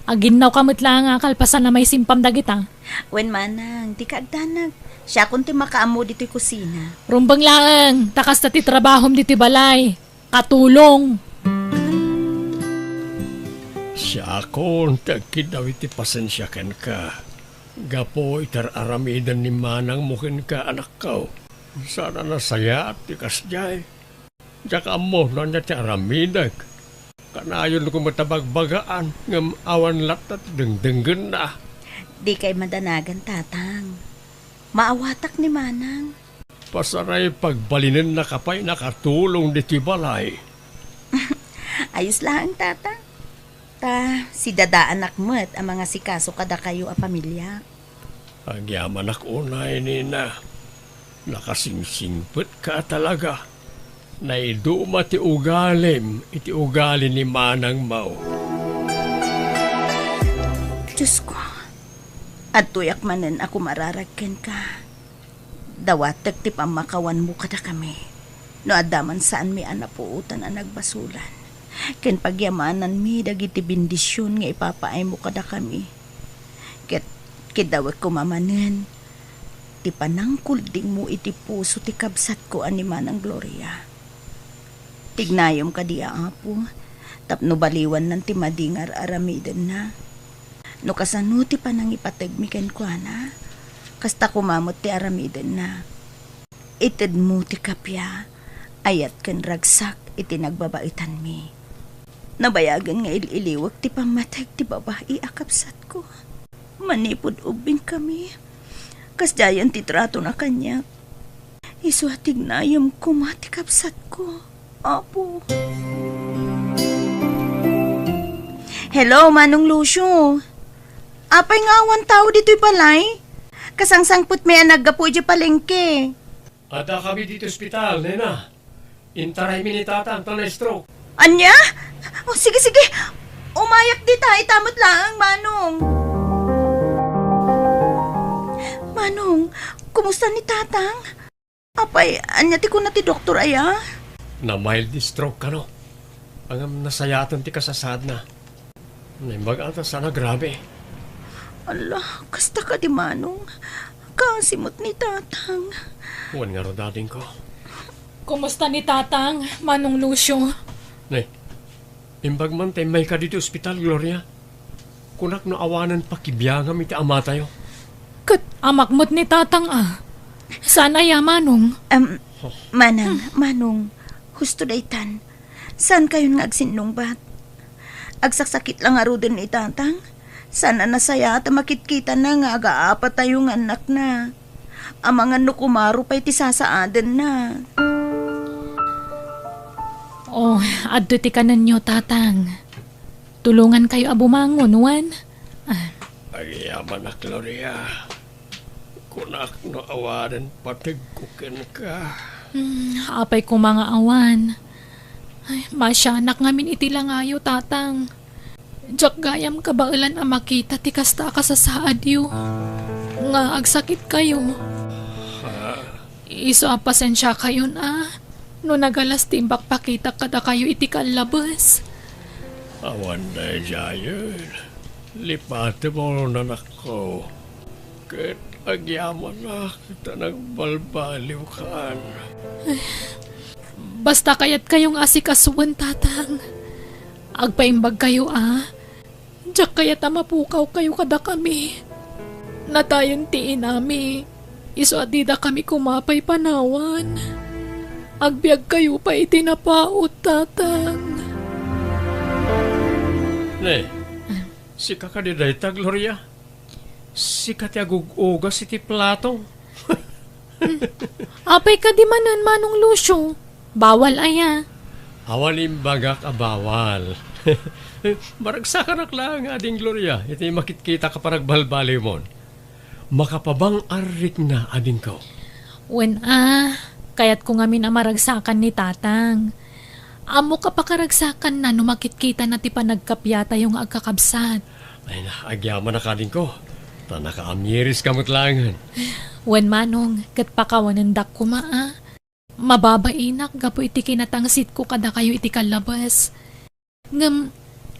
Aginaw kamot lang nga kalpasan na may simpam dagita. Wen manang, di ka agdanag. Siya kunti makaamo dito'y kusina. Rumbang laang, takas na ti trabahom diti balay. Katulong. Siya ako, tagkid daw iti pasensyakan ka. Gapo itar aramidan ni manang mukin ka anak ko. Sana nasaya at tikas jay. Jaka mo na niya ti aramidag. Kanayon ko matabagbagaan ngam awan latat dengdenggen na. Di kay madanagan, tatang. Maawatak ni manang. Pasaray pagbalinin na kapay nakatulong di ti balay. Ayos lang, tatang. Si dada anak mo't ang mga sikaso kada kayo a pamilya. Agyaman ako unay nina. Nakasingsingpet ka talaga. Naiduma ti ugalim, iti ugali ni manang mau. Diyos ko. At tuyak manen ako mararagken ka. Dawatag ti pamakawan mo kada kami. No adaman saan mi anapuutan ang nagbasulan. Ken pagyamanan mi dagiti bendisyon nga ipapaay mo kada kami. Kidawag ko mamanen. Ti panangkulding mo iti puso ti kabsat ko ani manang Gloria. Tignayom ka di apo. Tapno baliwan ng ti madingar aramiden na. No kasano ti panang ipatagmiken ko na. Kasta kumamot ti aramiden na. Ited mo ti kapya. Ayat ken ragsak iti nagbabaitan mi. Nabayagan nga ililiwag ti pamatag ti babae akapsat ko. Manipod ubing kami. Kasdayan ti trato na kanya. Iswatig na yung kumati kapsat ko. Apo. Hello, Manong Lucio. Apay nga awan tao dito'y balay. Kasangsangput may anagapo di palengke. Ada kami dito ospital, nena. Intaray mi ni tatang to na stroke. Anya? Oh, sige. Umayak di tayo, tamot lang, Manong. Manong, kumusta ni tatang? Apay, anya ti ko na ti doktor aya? Na mild stroke ka no. Ang nasayatan ti kasasad na. Naimbag ata sana grabe. Ala, kasta ka di Manong. Kasimot ni tatang. Huwag nga ro dating ko. Kumusta ni tatang, Manong Lucio? Nay, imbag man tayo may ka dito ospital, Gloria. Kunak no awanan pakibiyangam iti ama tayo. Kat amakmot ni tatang Sana ya, Manong. Manong, husto daytan. Saan kayo nga agsinungbat? Agsaksakit lang aro din ni tatang. Sana nasaya at makitkita na nga aga-apat tayong anak na. Ang mga nukumaro pa'y tisasaadan na. Oh, adto ti kanan nyo, tatang. Tulungan kayo abumangon, Juan. Ayaman na, Gloria. Kunak no awanan patigkukin ka. Apay ko mga awan. Ay, masyanak ngamin iti langayo, tatang. Diyak gayam kabailan ang makita ti kasta ka sa saadyo. Nga agsakit kayo. Iso pasensya kayo na. No nagalas timbak pakita kada kayo iti kalabas. Awan na jayon. Lipate mo na nako. Ket agyaman na kita nagbalbaliw kaan. Basta kayat kayong asikasuan, tatang. Agpaimbag kayo Diyak kayat mapukaw kayo kada kami. Natayon tiin nami. Iso adida kami kumapay panawan. Agbiag kayo pa itinapaot, tatang. Ne, si kakadidayta, Gloria. Si katiagugugas iti plato. Apay ka di manan, Manong Lucio. Bawal aya. Awalim bagak abawal. Maragsakan lang ading Gloria. Iti makitkita ka parag balbali mon. Makapabang arik na ading ko. When kaya't ko ngamin maragsakan ni tatang. Amo ka pa karagsakan na numakit kita na ti panagkapyata yung agkakabsat. Ay na, agyaman na kading ko. Ta nakaamiris kamot langan. Wen manong, kat pakawanandak ko maa. Mababainak, gapo iti kinatangsit ko kada kayo iti kalabas. Ngam,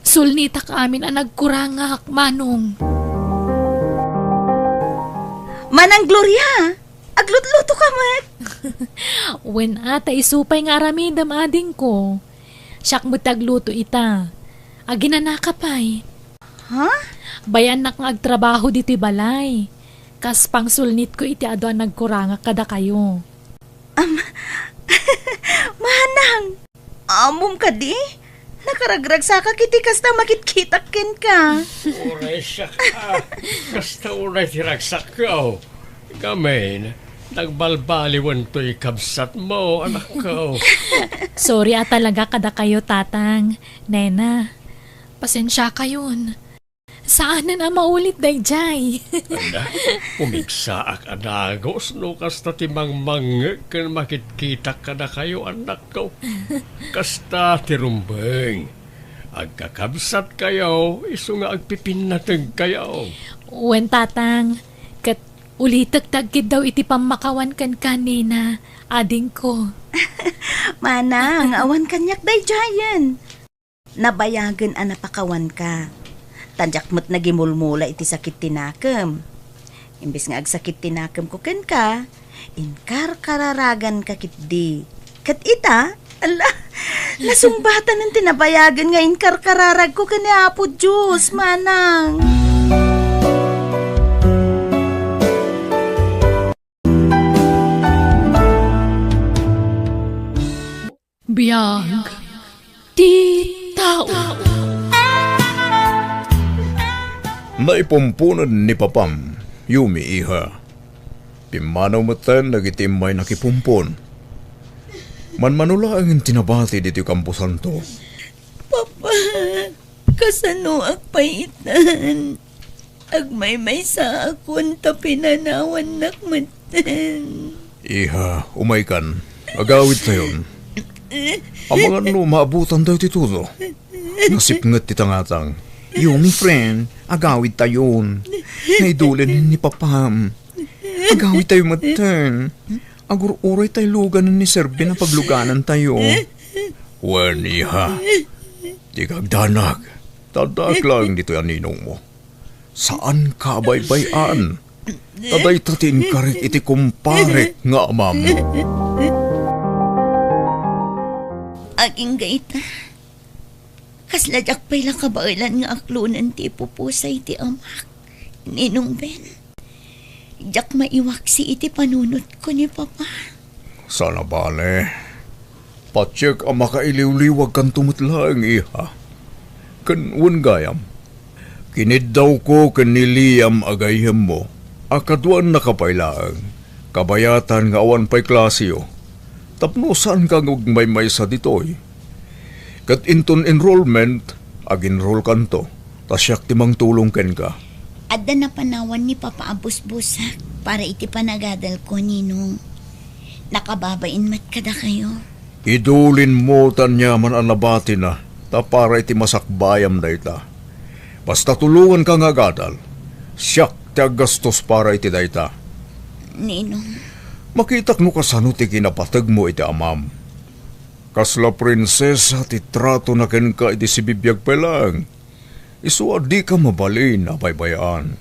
sulnitak amin ang nagkurangak, manong. Manang Gloria, aglutluto ka mat. Wen ata isupay nga aramidam ading ko. Siyak mo tagluto ita. Aginanakapay. Ha? Bayan nak nga agtrabaho diti balay. Kas pang sulnit ko iti ado ang nagkurangak kada kayo. Manang, amom ka di? Nakaragrag sa ka kiti kasta makitkitakin ka. Uray siya ka. Kasta uray tiragsak ka. Gamin, nagbalbaliwan to'y kabsat mo, anak ko. Sorry talaga kada kayo, tatang. Nena, pasensya kayon. Saan na maulit, dayjay? Anda, umigsaak anagos no kasta timang mangeg kan makitkita ka na kayo, anak ko. Kasta tirumbeng. Agkakabsat kayo, iso nga agpipinatag kayo. Wen tatang, kat ulitag tagkid daw iti pamakawan kan kanina, ading ko. Manang, awan kanyak day giant. Nabayagan ang napakawan ka. Tanjak mo't nagimulmula iti sakit tinakam. Imbis nga agsakit tinakam ko ken ka, inkar kararagan ka kitdi. Kat ita, ala, lasumbbatan ng tinabayagan nga inkar kararag ko ken apo Diyos, manang. Biyag, di tao. Naipumpunan ni Papam, Yumi iha. Pimanaw matan nagitimay nakipumpon. Manmanula ang tinabati dito kampusan to. Papa, kasano agpaitan? Agmay-may sa akon ta pinanawan nakmatan. Iha, umay kan. Agawit sayon. Ang mga maabutan tayo titulo. Nasipngat titangatang. Yumi friend, agawit tayon. Naidulin ni Papam. Agawit tayo matan. Agur-uray tayo luganan ni Serbi na pagluganan tayo. Wen, iha. Di kagdanag. Tadak lang dito yan ninong mo. Saan ka baybayan? Taday tatin karit iti kumpare nga amam. Aking gaita. Kasladyak pa'y lang kabailan nga aklunan ti pupusay ti amak. Ninong Ben. Jak maiwak si iti panunot ko ni Papa. Sana bale. Patsyak ang makailiw-liwag kan tumutlaang iha. Kanwan gayam. Kinid daw ko kaniliyam agayam mo. Akaduan na kapailaang. Kabayatan nga awan pa'y klasyo. Tapno saan kang may sa ditoy? Kat inton enrollment, ag-enroll kanto. Tasyak timang tulong ken ka. Adda na panawan ni Papa Abus-Busak para iti panagadal ko, Ninong. Nakababain mat kada kayo. Idulin mo tanyaman ang nabati na, ta para iti masakbayam da ita. Basta tulungan ka nga gadal, siyak ti gastos para iti da ita. Ninong, Makitak no kasano ti kinapatag mo iti amam. Kasla prinsesa ti trato na ken ka iti si bibiyag pelang. Isu di ka mabalin na baybayaan.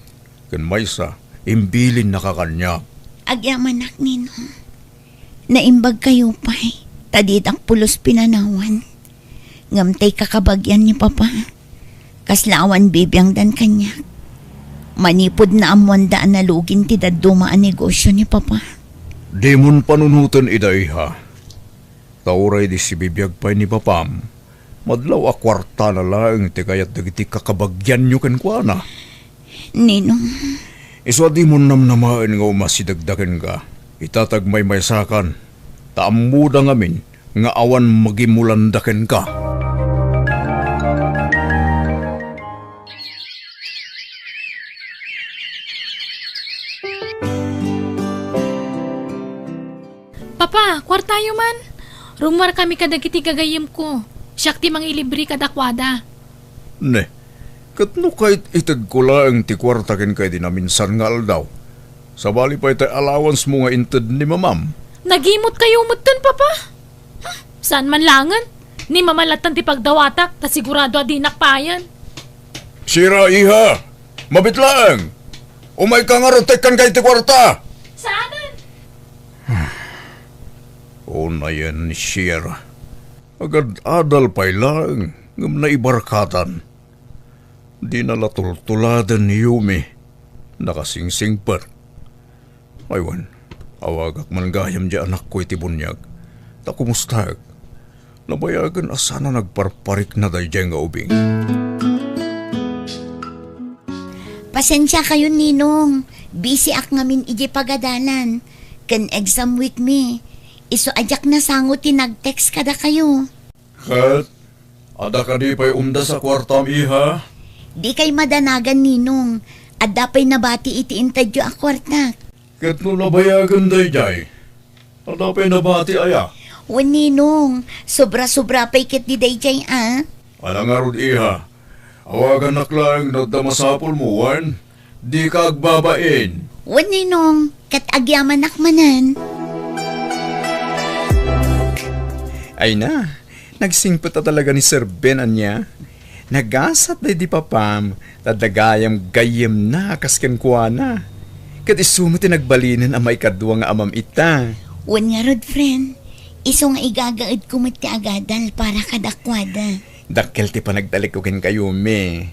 Ken maysa, imbilin na kakanya. agyaman ak, Ninong. Naimbag kayo pa'y, tadit ang pulos pinanawan. Ngamtay kakabagyan ni Papa. Kaslawan bibiyang dan kanya. Manipod na amuan daan na lugin ti daduma ang negosyo ni Papa. Di mon panunutan ida iha. Tauray di si bibiyag pa'y ni Papam. Madlaw a kwarta na lang ti kayat dagiti kakabagyan nyo ken kuana. Ninong, Iswa di mo namnamain nga umasidagdaken ka. Itatagmay may sakan. Taamuda ngamin nga awan magimulandaken ka. Papa, kwartayo man. Rumar kami kadagiti kagayim ko. Siyak ti mang ilibri kadakwada. Ne, Kat no kahit itag ko lang ti kwarta ken kay di na minsan nga aldaw. Sa bali pa itay allowance mo nga inted ni mamam. Nagimot kayo mutan, papa. Saan man langan? Ni mamalatan ti pagdawatak, ta sigurado adi nakpayan. Sira iha! Mabit lang! Umay ka nga rotekan kay ti kwarta! Saanan? O na yan ni Sierra. Agad adal pa'y lang ngam na ibarkatan. Di na latultuladan ni Yumi. Nakasingsing par. Aywan, awagak man gayam di anak ko iti bunyag. Ta kumustag. Nabayagan asana nagparparik na day nga ubing. Pasensya kayo, Ninong. Busy ak ngamin iji pagadalan. Kan exam week me. Iso ajak na sangot nag-text kada kayo. Kat, ada ka di pa'y umda sa kwartam iha? Di kay madanagan, Ninong. Adda pa'y nabati iti intadyo a kwarta. Kat no nabayagan day jay. Ada pa'y nabati aya. O, Ninong. Sobra-sobra pa'y kit di dayjay, ah. Alang arod iha. Awagan naklang nagdamasapol mo, Wan. Di ka agbabain. O, Ninong. Kat agyaman nakmanan. Ay na, nagsingpot na talaga ni Sir Ben anya. Nagasat na di papam, tadagayam gayam na kasken kuwa na. Kat isumati nagbalinan ang may kadwa nga amam ita. O, nga rod, friend. Iso nga igagaad kumati agadal para kadakwada. Dakkel ti panagdalik ko ken kayo, me.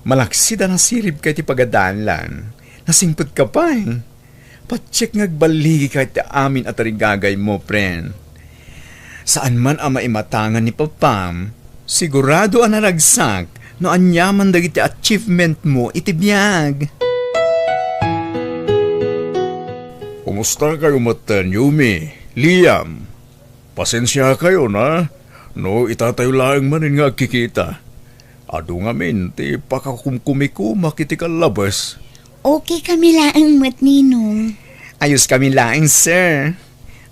Malaksida na sirib kay ti pagadalan. Nasingpot ka pa eh. Patsik ngagbaligi kay ti amin at arigagay mo, friend. Saan man ang maimatangan ni Papam, sigurado ang naragsak no anyaman dagiti achievement mo itibiyag. Kumusta kayo matan, Yumi? Liam? Pasensya kayo na, no itatayo lang manin nga kikita. Ado nga min, ti pakakumkumiko makiti kalabas. Okay kami laang mat, Ninong. Ayos kami laing, sir.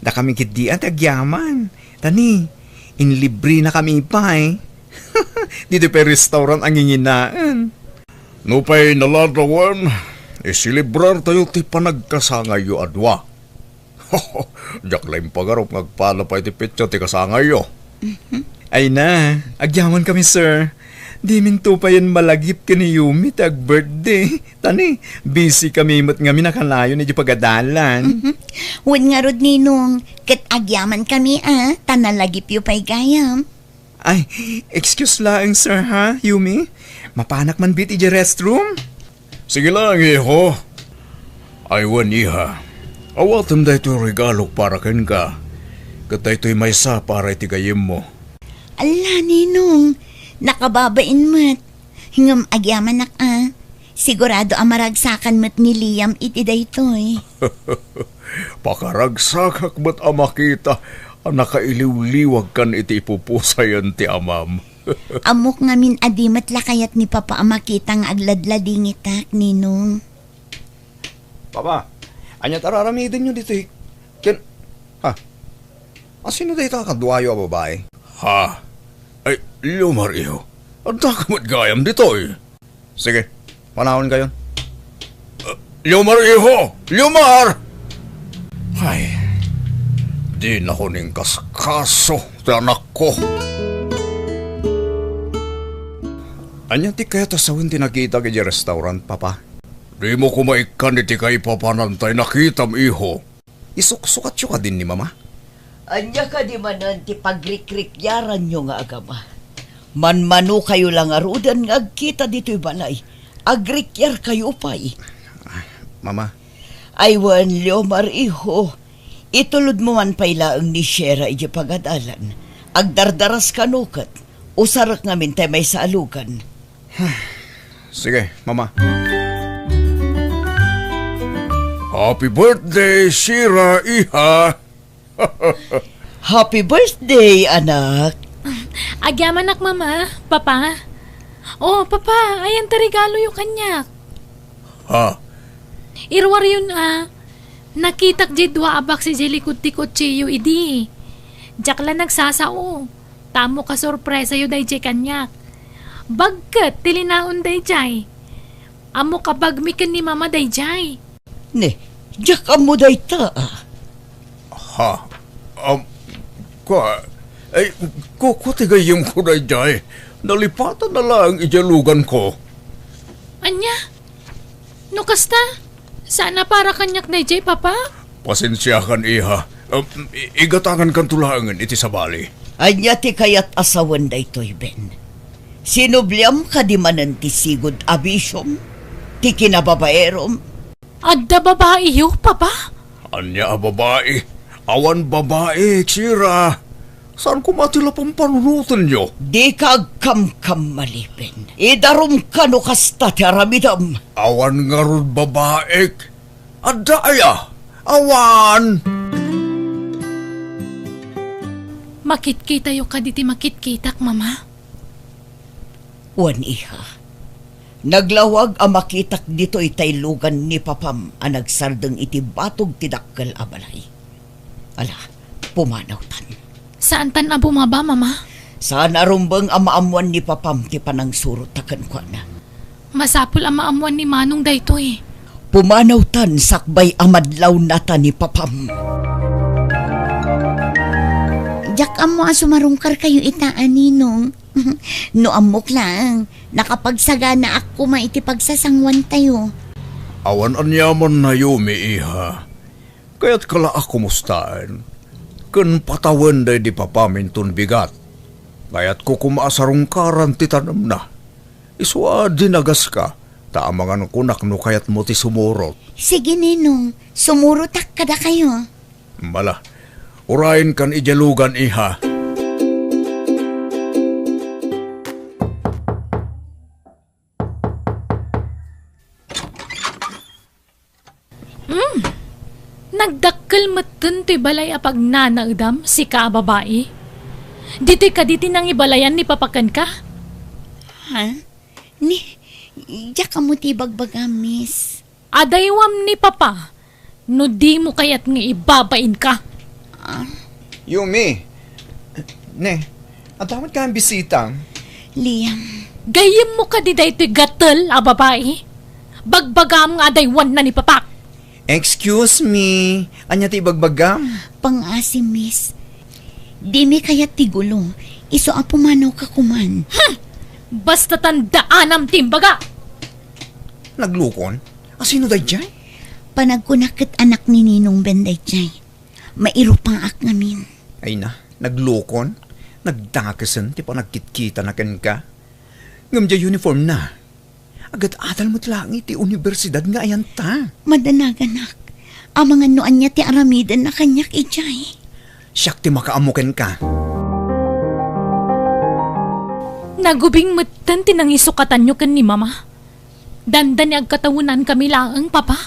Da kami kiti at agyaman. Tani, inlibre na kami pa eh. Dito pa restaurant ang inginaan. No pa'y naladawan, isilibrar tayo ti panagkasangayo adwa. Diyak lang pagarop ngagpala pa iti pitya ti kasangayo. Ay na, agyaman kami sir. Di minto pa yan malagip ka ni Yumi tag birthday. Tani, busy kami mat nga minakalayo ni di pagadalan. Wan nga rod, Ninong. Kat agyaman kami, ah. Tanalagip yu pa'y gayam. Ay, excuse lang sir ha, Yumi? Mapanak man bit iji restroom? Sige lang, iho. Aywan iha. Awatam da ito regalok para ken ka. Katay ito'y may sa para itigayim mo. Ala, Ninong. Nakababain mat. Hingam agyaman nak, ah. Sigurado ang maragsakan mat ni Liam iti daytoy. Pakaragsakak ba't amakita ang nakailiw-liwag kan iti ipupusayan ti amam. Amok ngamin adimat lakayat ni Papa amakita nga agladlading itak, Ninong. Papa, anya tararamidin nyo dito ken... Ha? Sino dahi kakadwayo a babae? Ha? Ay, Lumar iyo. Ang takamat gayam dito eh. Sige, panahon kayo. Lumar iho! Lumar! Ay, di na ko ning kaskaso sa anak ko. Anya ti kaya tasawin ti nakita kay restaurant, Papa? Di mo kumaikan iti kay papanantay nakitam iho. Isuksukat ka din ni Mama? Anya ka di manan ti pagrikrik-yaran nyo nga agama. Manmano kayo lang arudan nga agkita dito'y balay. Agrikyar kayo pa'y. Mama? Aywan, Leomar, iho. Itulod mo man pailaang ni Shera iji pagadalan. Agdardaras kanukat. Usarak ngamin tayo may saalugan. Sige, Mama. Happy birthday, Shira, iha! Happy birthday, anak! Agyaman nak, mama, papa. Oh, papa, ayan ta regalo yung kanyak. Ha? Irwar yun nakitak di dua abak si Jelikot ti Kutsiyo idi. Diyak lang nagsasao. Tamo ka sorpresa yun day kanyak. Bagkat tilinaon dayjay. Amo kabag mi ken ni mama dayjay. Ne, diyak mo dayta Ha? Ko tigayim ko na jay. Nalipatan na lang ijalugan ko. Anya? No kasta? Sana para kanyak dayjay, papa? Pasensyahan, iha. Igatangan kan tulangan iti sa bali. Anya ti kayat asawan daytoy Ben. Sinubliam ka di manan ti sigod abisyom, ti kinababaerom. Adda babae yu, papa? Anya babae. Awan babae, Sira. Saan ko matila pang panunutan nyo? Di ka agkam-kam malipin. Idarom ka no kasta ti aramidam. Awan nga ron babaek. Adda aya. Awan! Makitkita yu kaditi makitkitak, mama. Wan iha. Naglawag ang makitak dito itaylugan ni Papam ang nagsardeng iti batog ti dakkel a balay. Ala, pumanaw tan. Saan tan na bumaba, mama? Saan arumbang ang maamuan ni Papam ti panang surot takan kwa na. Masapul ang maamuan ni Manong daytoy. Pumanaw tan sakbay amadlaw nata ni Papam. Jak amo sumarungkar kayo itaan ninong. No amok lang, nakapagsagana ako maiti pagsasangwan tayo. Awan anyaman na yumi, iha. Kaya't kala ako mustaan. Kun patawan day di papamintun bigat. Kaya't ko kumaasarungkaran ti tanam na. Iswa dinagas ka. Taamangan kunak no kaya't mo ti sumurot. Sige ninong, sumurutak kada kayo. Mala, urayin kan ijalugan, iha. Nagdakkel meten ti balay apag nanaedam si ka babae. Dito'y kaditi nang ibalayan ni papakan ka? Ha? Jak amo ti bagbaga, miss. Adaywam ni papa. No di mo kaya't nga ibabain ka. Yumi. Ne, adamat ka ang bisita. Liam, Gayem mo ka di dayto'y gatel a babae. Bagbagam nga adaywan na ni papak. Excuse me. Anya ti bagbagam? pang-asim, miss. Di mi kaya tigulo. Iso a pumanaw ka kuman. Basta tandaanam timbaga. Naglukon? Asino day jay? Panagkunakit anak ni Ninong Benday Jay. Mairupang ak ngamin. Ay na, naglukon? Nagdakasan ti pa nagkitkita na ken ka? Ngam jay uniform na. Agad atal mo't lang iti universidad nga ayan ta. Madanaganak. Ang mga noan niya ti aramidan na kanyak ijay. Siyak ti makaamuken ka. Nagubing matan tinangisukatan nyo kan ni mama. Dandan niya agkatawunan kami laang, papa.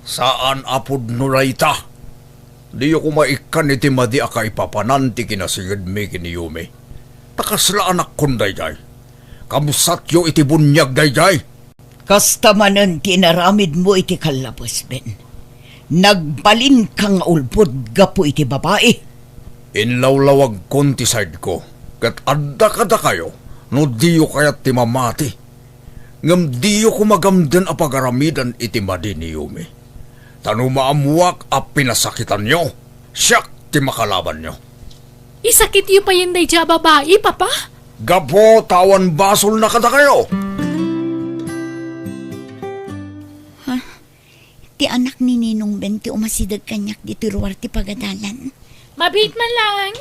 Saan apod nurayta? Di ko maikan iti madi aka ipapanan ti kinasigid mi kiniyumi. Takasla anak kon dayjay. Kamusat yo iti bunyag dayjay. Kasta manan tinaramid mo iti kalabos, Ben. Nagbalin kang ulpod gapo iti babae. Inlawlawag kon ti side ko. Kat adda kada kayo, no diyo kayat ti mamati. Ngam diyo kumagamdan a pagaramidan iti madi ni Yumi. Tano maamuak a pinasakitan nyo, siyak ti makalaban nyo. Isakit yung pa yun day babae, papa. Gapo tawan basol na kada kayo. Ti anak ni Ninong Ben ti umasidag kanyak di tiruar ti pagadalan. Mabit man lang.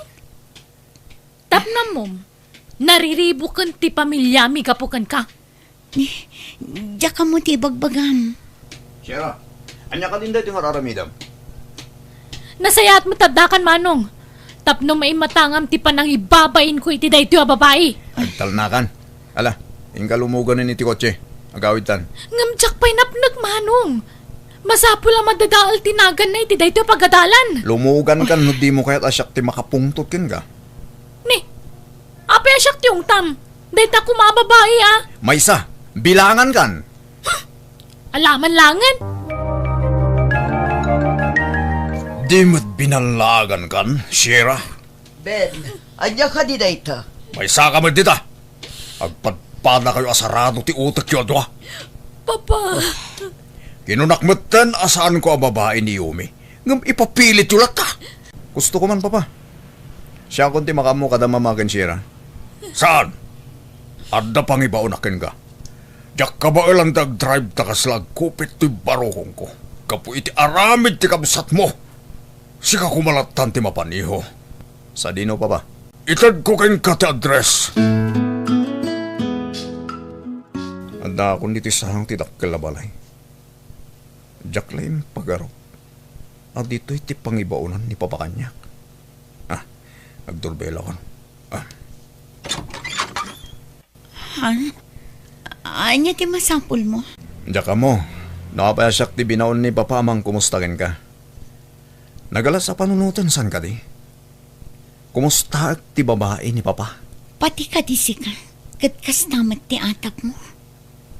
Tapnam mo, nariribukan ti pamilya mi kapukan ka. Diyak mo ti bagbagam. Sira, anya ka din dito nga raramidam. Nasayaat mo tadakan, Manong. Tapno may matangam ti panang ibabain ko iti dayto a babae. Talnakan. Ala, ingalumugan ni ti kotse. Agawitan. Ngamtsak pa'y napnag, Manong. Masapo lang madadaal tinagan na iti dayto pagadalan. Lumugan kan no di mo kaya't asyak ti makapungtot ken ka. Ni, apay asyak ti yung tam. Dayta kumababae, ah. Maysa, bilangan kan. Alaman langan. Di mo't binalagan kan, Shira. Ben, anya ka di dayta? Maysa ka mo dita. Pana kayo asarado ti utak yun, ha? Papa, Kinunakmatan asaan ko ang babae ni Yumi. Ngam ipapilit yulat ka. Gusto ko man, Papa. Siya kunti makamu kada mamakin siya. Saan? Adda pang ibaunakin ka. Diyak ka ba ilang dag-drive takaslag kupit ti barohong ko. Kapu iti aramid ti kabsat mo. Sika kumalatan ti mapaniho. Sa dino, Papa? Itad ko kayong kati address. Adda akong diti sahang ti dakkel na balay. Diyak lang pagaro. At dito'y ti pangibaunan ni Papa Kanyak. Nagdurbela ko. Anya ti masapul mo? Diyak ka mo. Nakapayasak ti binaon ni Papa amang kumustakin ka. Nagala sa panunutan san ka di? Kumusta ti babae ni Papa? Pati ka di sika. Kat kastamat ti atap mo.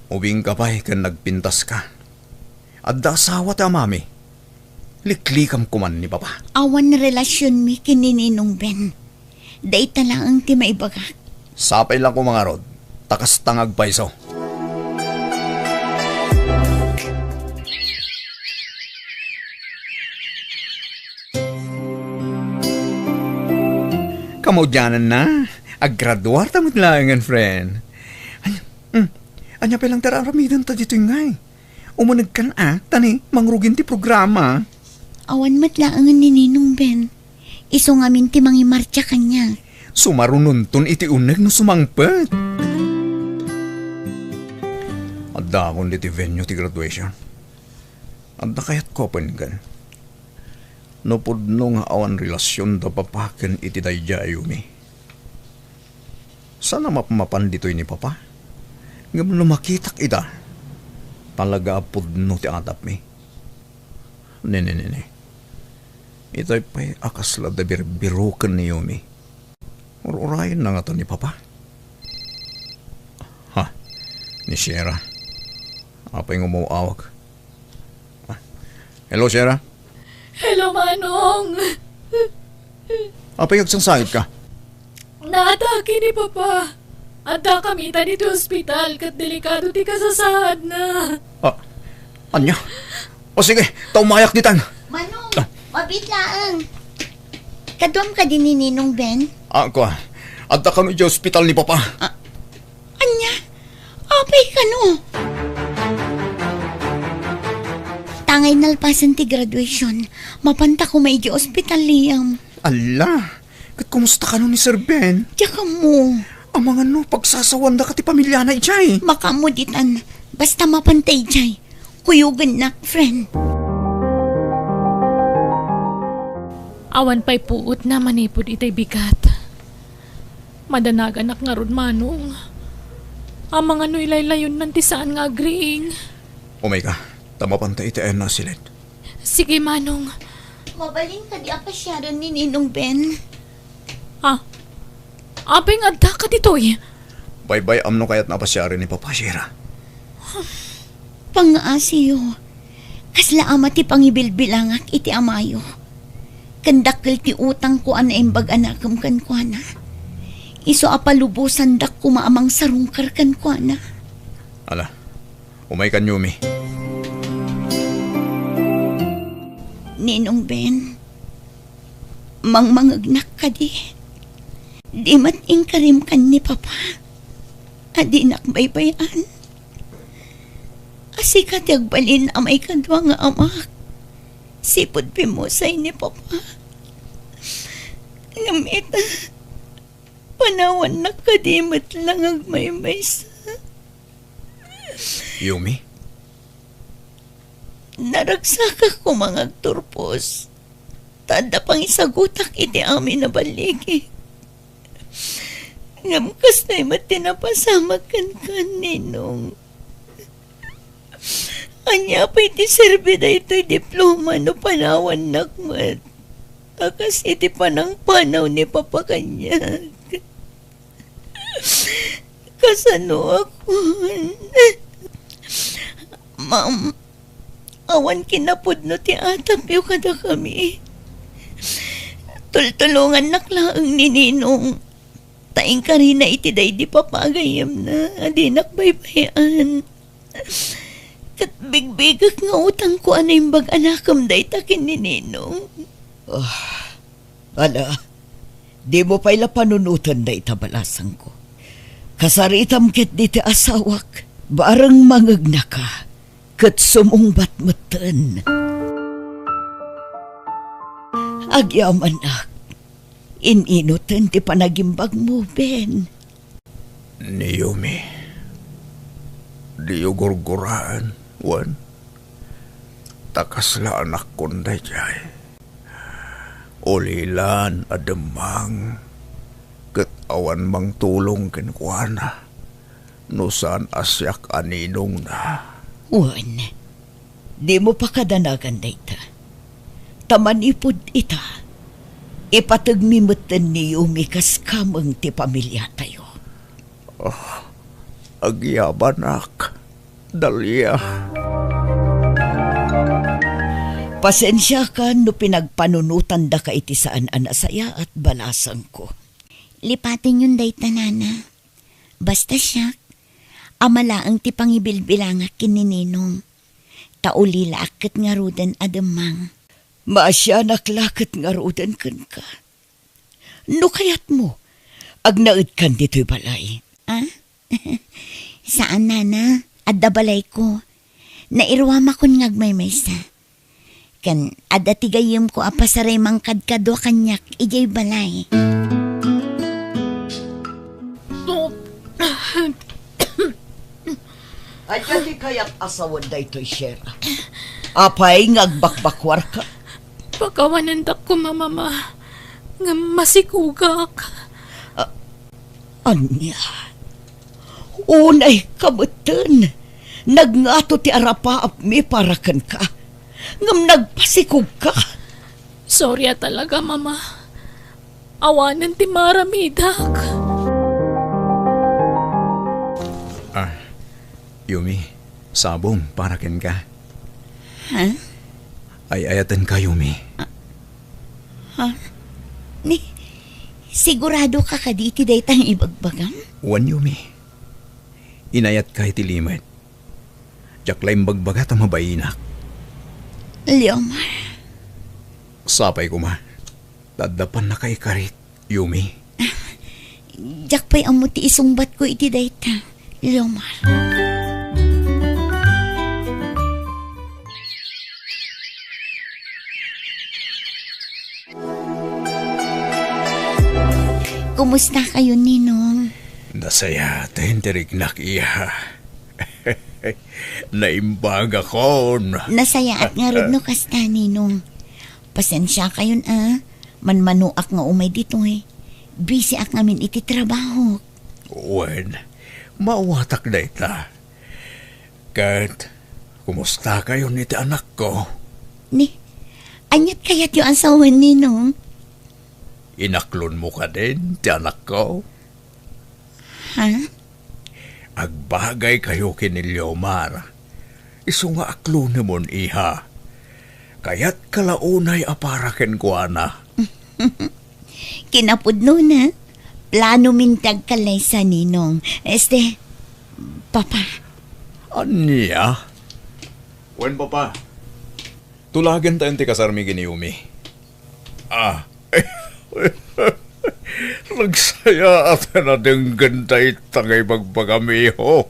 Ubing ka pa'y kan nagpintas ka. At da asawa ti amami. Liklikam kuman ni Papa. Awan na relasyon mi kinininong Ben. Daita lang ang ti maibaga. Sapay lang ko mga rod. Takas tangag paiso. Kamudyanan na. Aggraduar tamot langan, friend. Anya pelang tararamidan ta dito ngay. Umunag ka na, tani, mangrugin ti programa. Awan matlaangan ni Ninong Ben. Iso ngamin ti mangimarcha kanya. Sumarununtun iti uneg no sumangpet. Adda akong diti venue ti graduation. Adda kayat kopen gan. No pudno nga awan relasyon da papaken iti dayja ayumi. Sana mapamapan dito'y ni Papa. Ngam lumakitak ita. Talaga pudno ti atap mi. Ne. Ita'y pa'y akasla da birbirukan ni Yumi. Urayan na nga to ni Papa. Ni Shera. Apa'y ngumuawag. Hello, Shera. hello Manong. Apa'y agsangsangit ka. Naatake ni Papa. Adda kami ta dito ospital kat delikado ti kasasahad na. Anya? O sige, taumayak ditan. Manong, mabitlaang. Kaduam ka din ni Ninong Ben? Ako, adda kami di ospital ni Papa. Anya, apay ka no. Tangay nalpasan ti graduation. Mapanta ko may di ospital liyam. Ala, kat kumusta ka nun ni Sir Ben? Tsaka mo, Ang mga no, pagsasawan da ka ti pamilya na ichay. makamuditan. Basta mapantay jay. Kuyugan na, friend. Awan pa'y puot na manipod itay bigat. Madanagan ak nga rod Manong. Ang mga no ilaylayon nanti saan nga agriing. Omega, tamapantay iti na silet. Sige Manong. Mabalin ka di apasyaran ni Ninong Ben. Apeng adda ka ditoy. Bye-bye amno kayat napasyari ni Papa Shira. Pangaasiyo. Kasla ama ti pangibilbilangak iti amayo. Kandakkel ti utang ko ana imbag anakam kan ko na. Iso apalubusan dak kumaamang sarungkar kan ko na. Ala, umay kan Yumi. Ninong Ben, mangmangagnak ka di. Di mating karim kan ni Papa. Adi nakbaybayan. Asika ti agbalin amay kadwa nga amak. Sipod pimusay ni Papa. Ngamit, panawan na kadimat lang agmaymay sa. Yumi? Naragsaka ko mga turpos. Tanda pang isagutak iti amin na baligi. Ngamkas na'y matinapasamag kan Ninong. Anya pa iti serbi da ito'y diploma no panawan nakmat. Akas iti panang panaw ni Papa Kanyag. Kasano ako? Ma'am, awan kinapod no ti atap yung kada kami. Tultulungan naklaang ni Ninong. taing ka rin na iti day di papagayam na. Di nakbaybayan. Kat bigbigak nga utang ko ano yung bag-anakam day takin ni Ninong. Ala, di mo pa ila panunutan day tabalasan ko. Kasaritam ket di ti asawak. Barang mangagna ka. Kat sumungbat matan. Agyaman ak. Ininutan ti panagimbag mo, Ben. Ni Yumi. Di yu gurguraan, Wan. Takasla anak kunday jay. Ulilan ademang. Ket awan mang tulong kenkwana. Nusan asyak aninong na. Wan, di mo pa kadanagan da ita. Taman ipod ita. Ipatagmimutan ni Yumi kas kamang ti pamilya tayo. Agyabanak. Dalia. Pasensya ka no pinagpanunutan da ka iti saan anasaya at balasan ko. Lipatin yun day tanana. Basta siya, amala ang ti pangibilbilanga kinininong. Taulila akit nga rudan adamang. Maasya naklakit nga rodan kan ka. No kayat mo, agnaid kan dito'y balay. Ah? Saan nana? Adda balay ko. Nairwama kon ngagmaymaysa. Kan adda tigayim ko apasaray mang kadkado kanyak ijay balay. Ay di kaya't asawan da ito'y Shera. Apay ngagbakbakwar ka. Pagkawanan ko, mama. Nga masikugak. Anya? Unay kabutan. Nagngato ti arapaap mi parakan ka. Ngam nagpasikog ka. Sorry talaga, mama. Awanan ti maramidak. Yumi, sabong para ken ka. Ha? Ay ayatan ka, Yumi. Ni, sigurado ka kaditi day tang ibagbagam? Wan, Yumi. Inayat ka iti limit. Jaklaim bagbagat ang mabayinak. Leomar, Sapay ko ma. Dadapan na kay karit, Yumi. jakpay ang muti isungbat ko iti day ta. Leomar. Kumusta kayo, Ninong? Nasaya, tenterignak iya. Naimbag ako. Nasaya at nga rin no kasta, Ninong. Pasensya kayon manmanuak nga umay dito Busy ak ngamin iti trabaho. Wen, mauwatak na ita. Kat, kumusta kayo niti anak ko? Ni, anyat kayat yung asawan, Ninong? Inaklon mo ka din, ti anak ko? Ha? Agbagay kayo kinilyomar. Isu nga aklon mo iha. Kaya't kalaunay aparaken ko ana. Kinapudno na. Plano mintag kalay sa Ninong. Papa. Anya? Wen, papa. Tulagan tayo ti kasarmi giniumi. Nagsaya at na ding gantay tangay magbagamiho.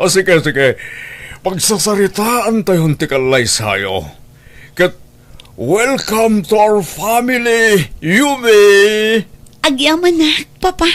Sige. Pagsasaritaan tayo ti kalay sayo. Kat, welcome to our family, Yumi! Agyaman na, Papa.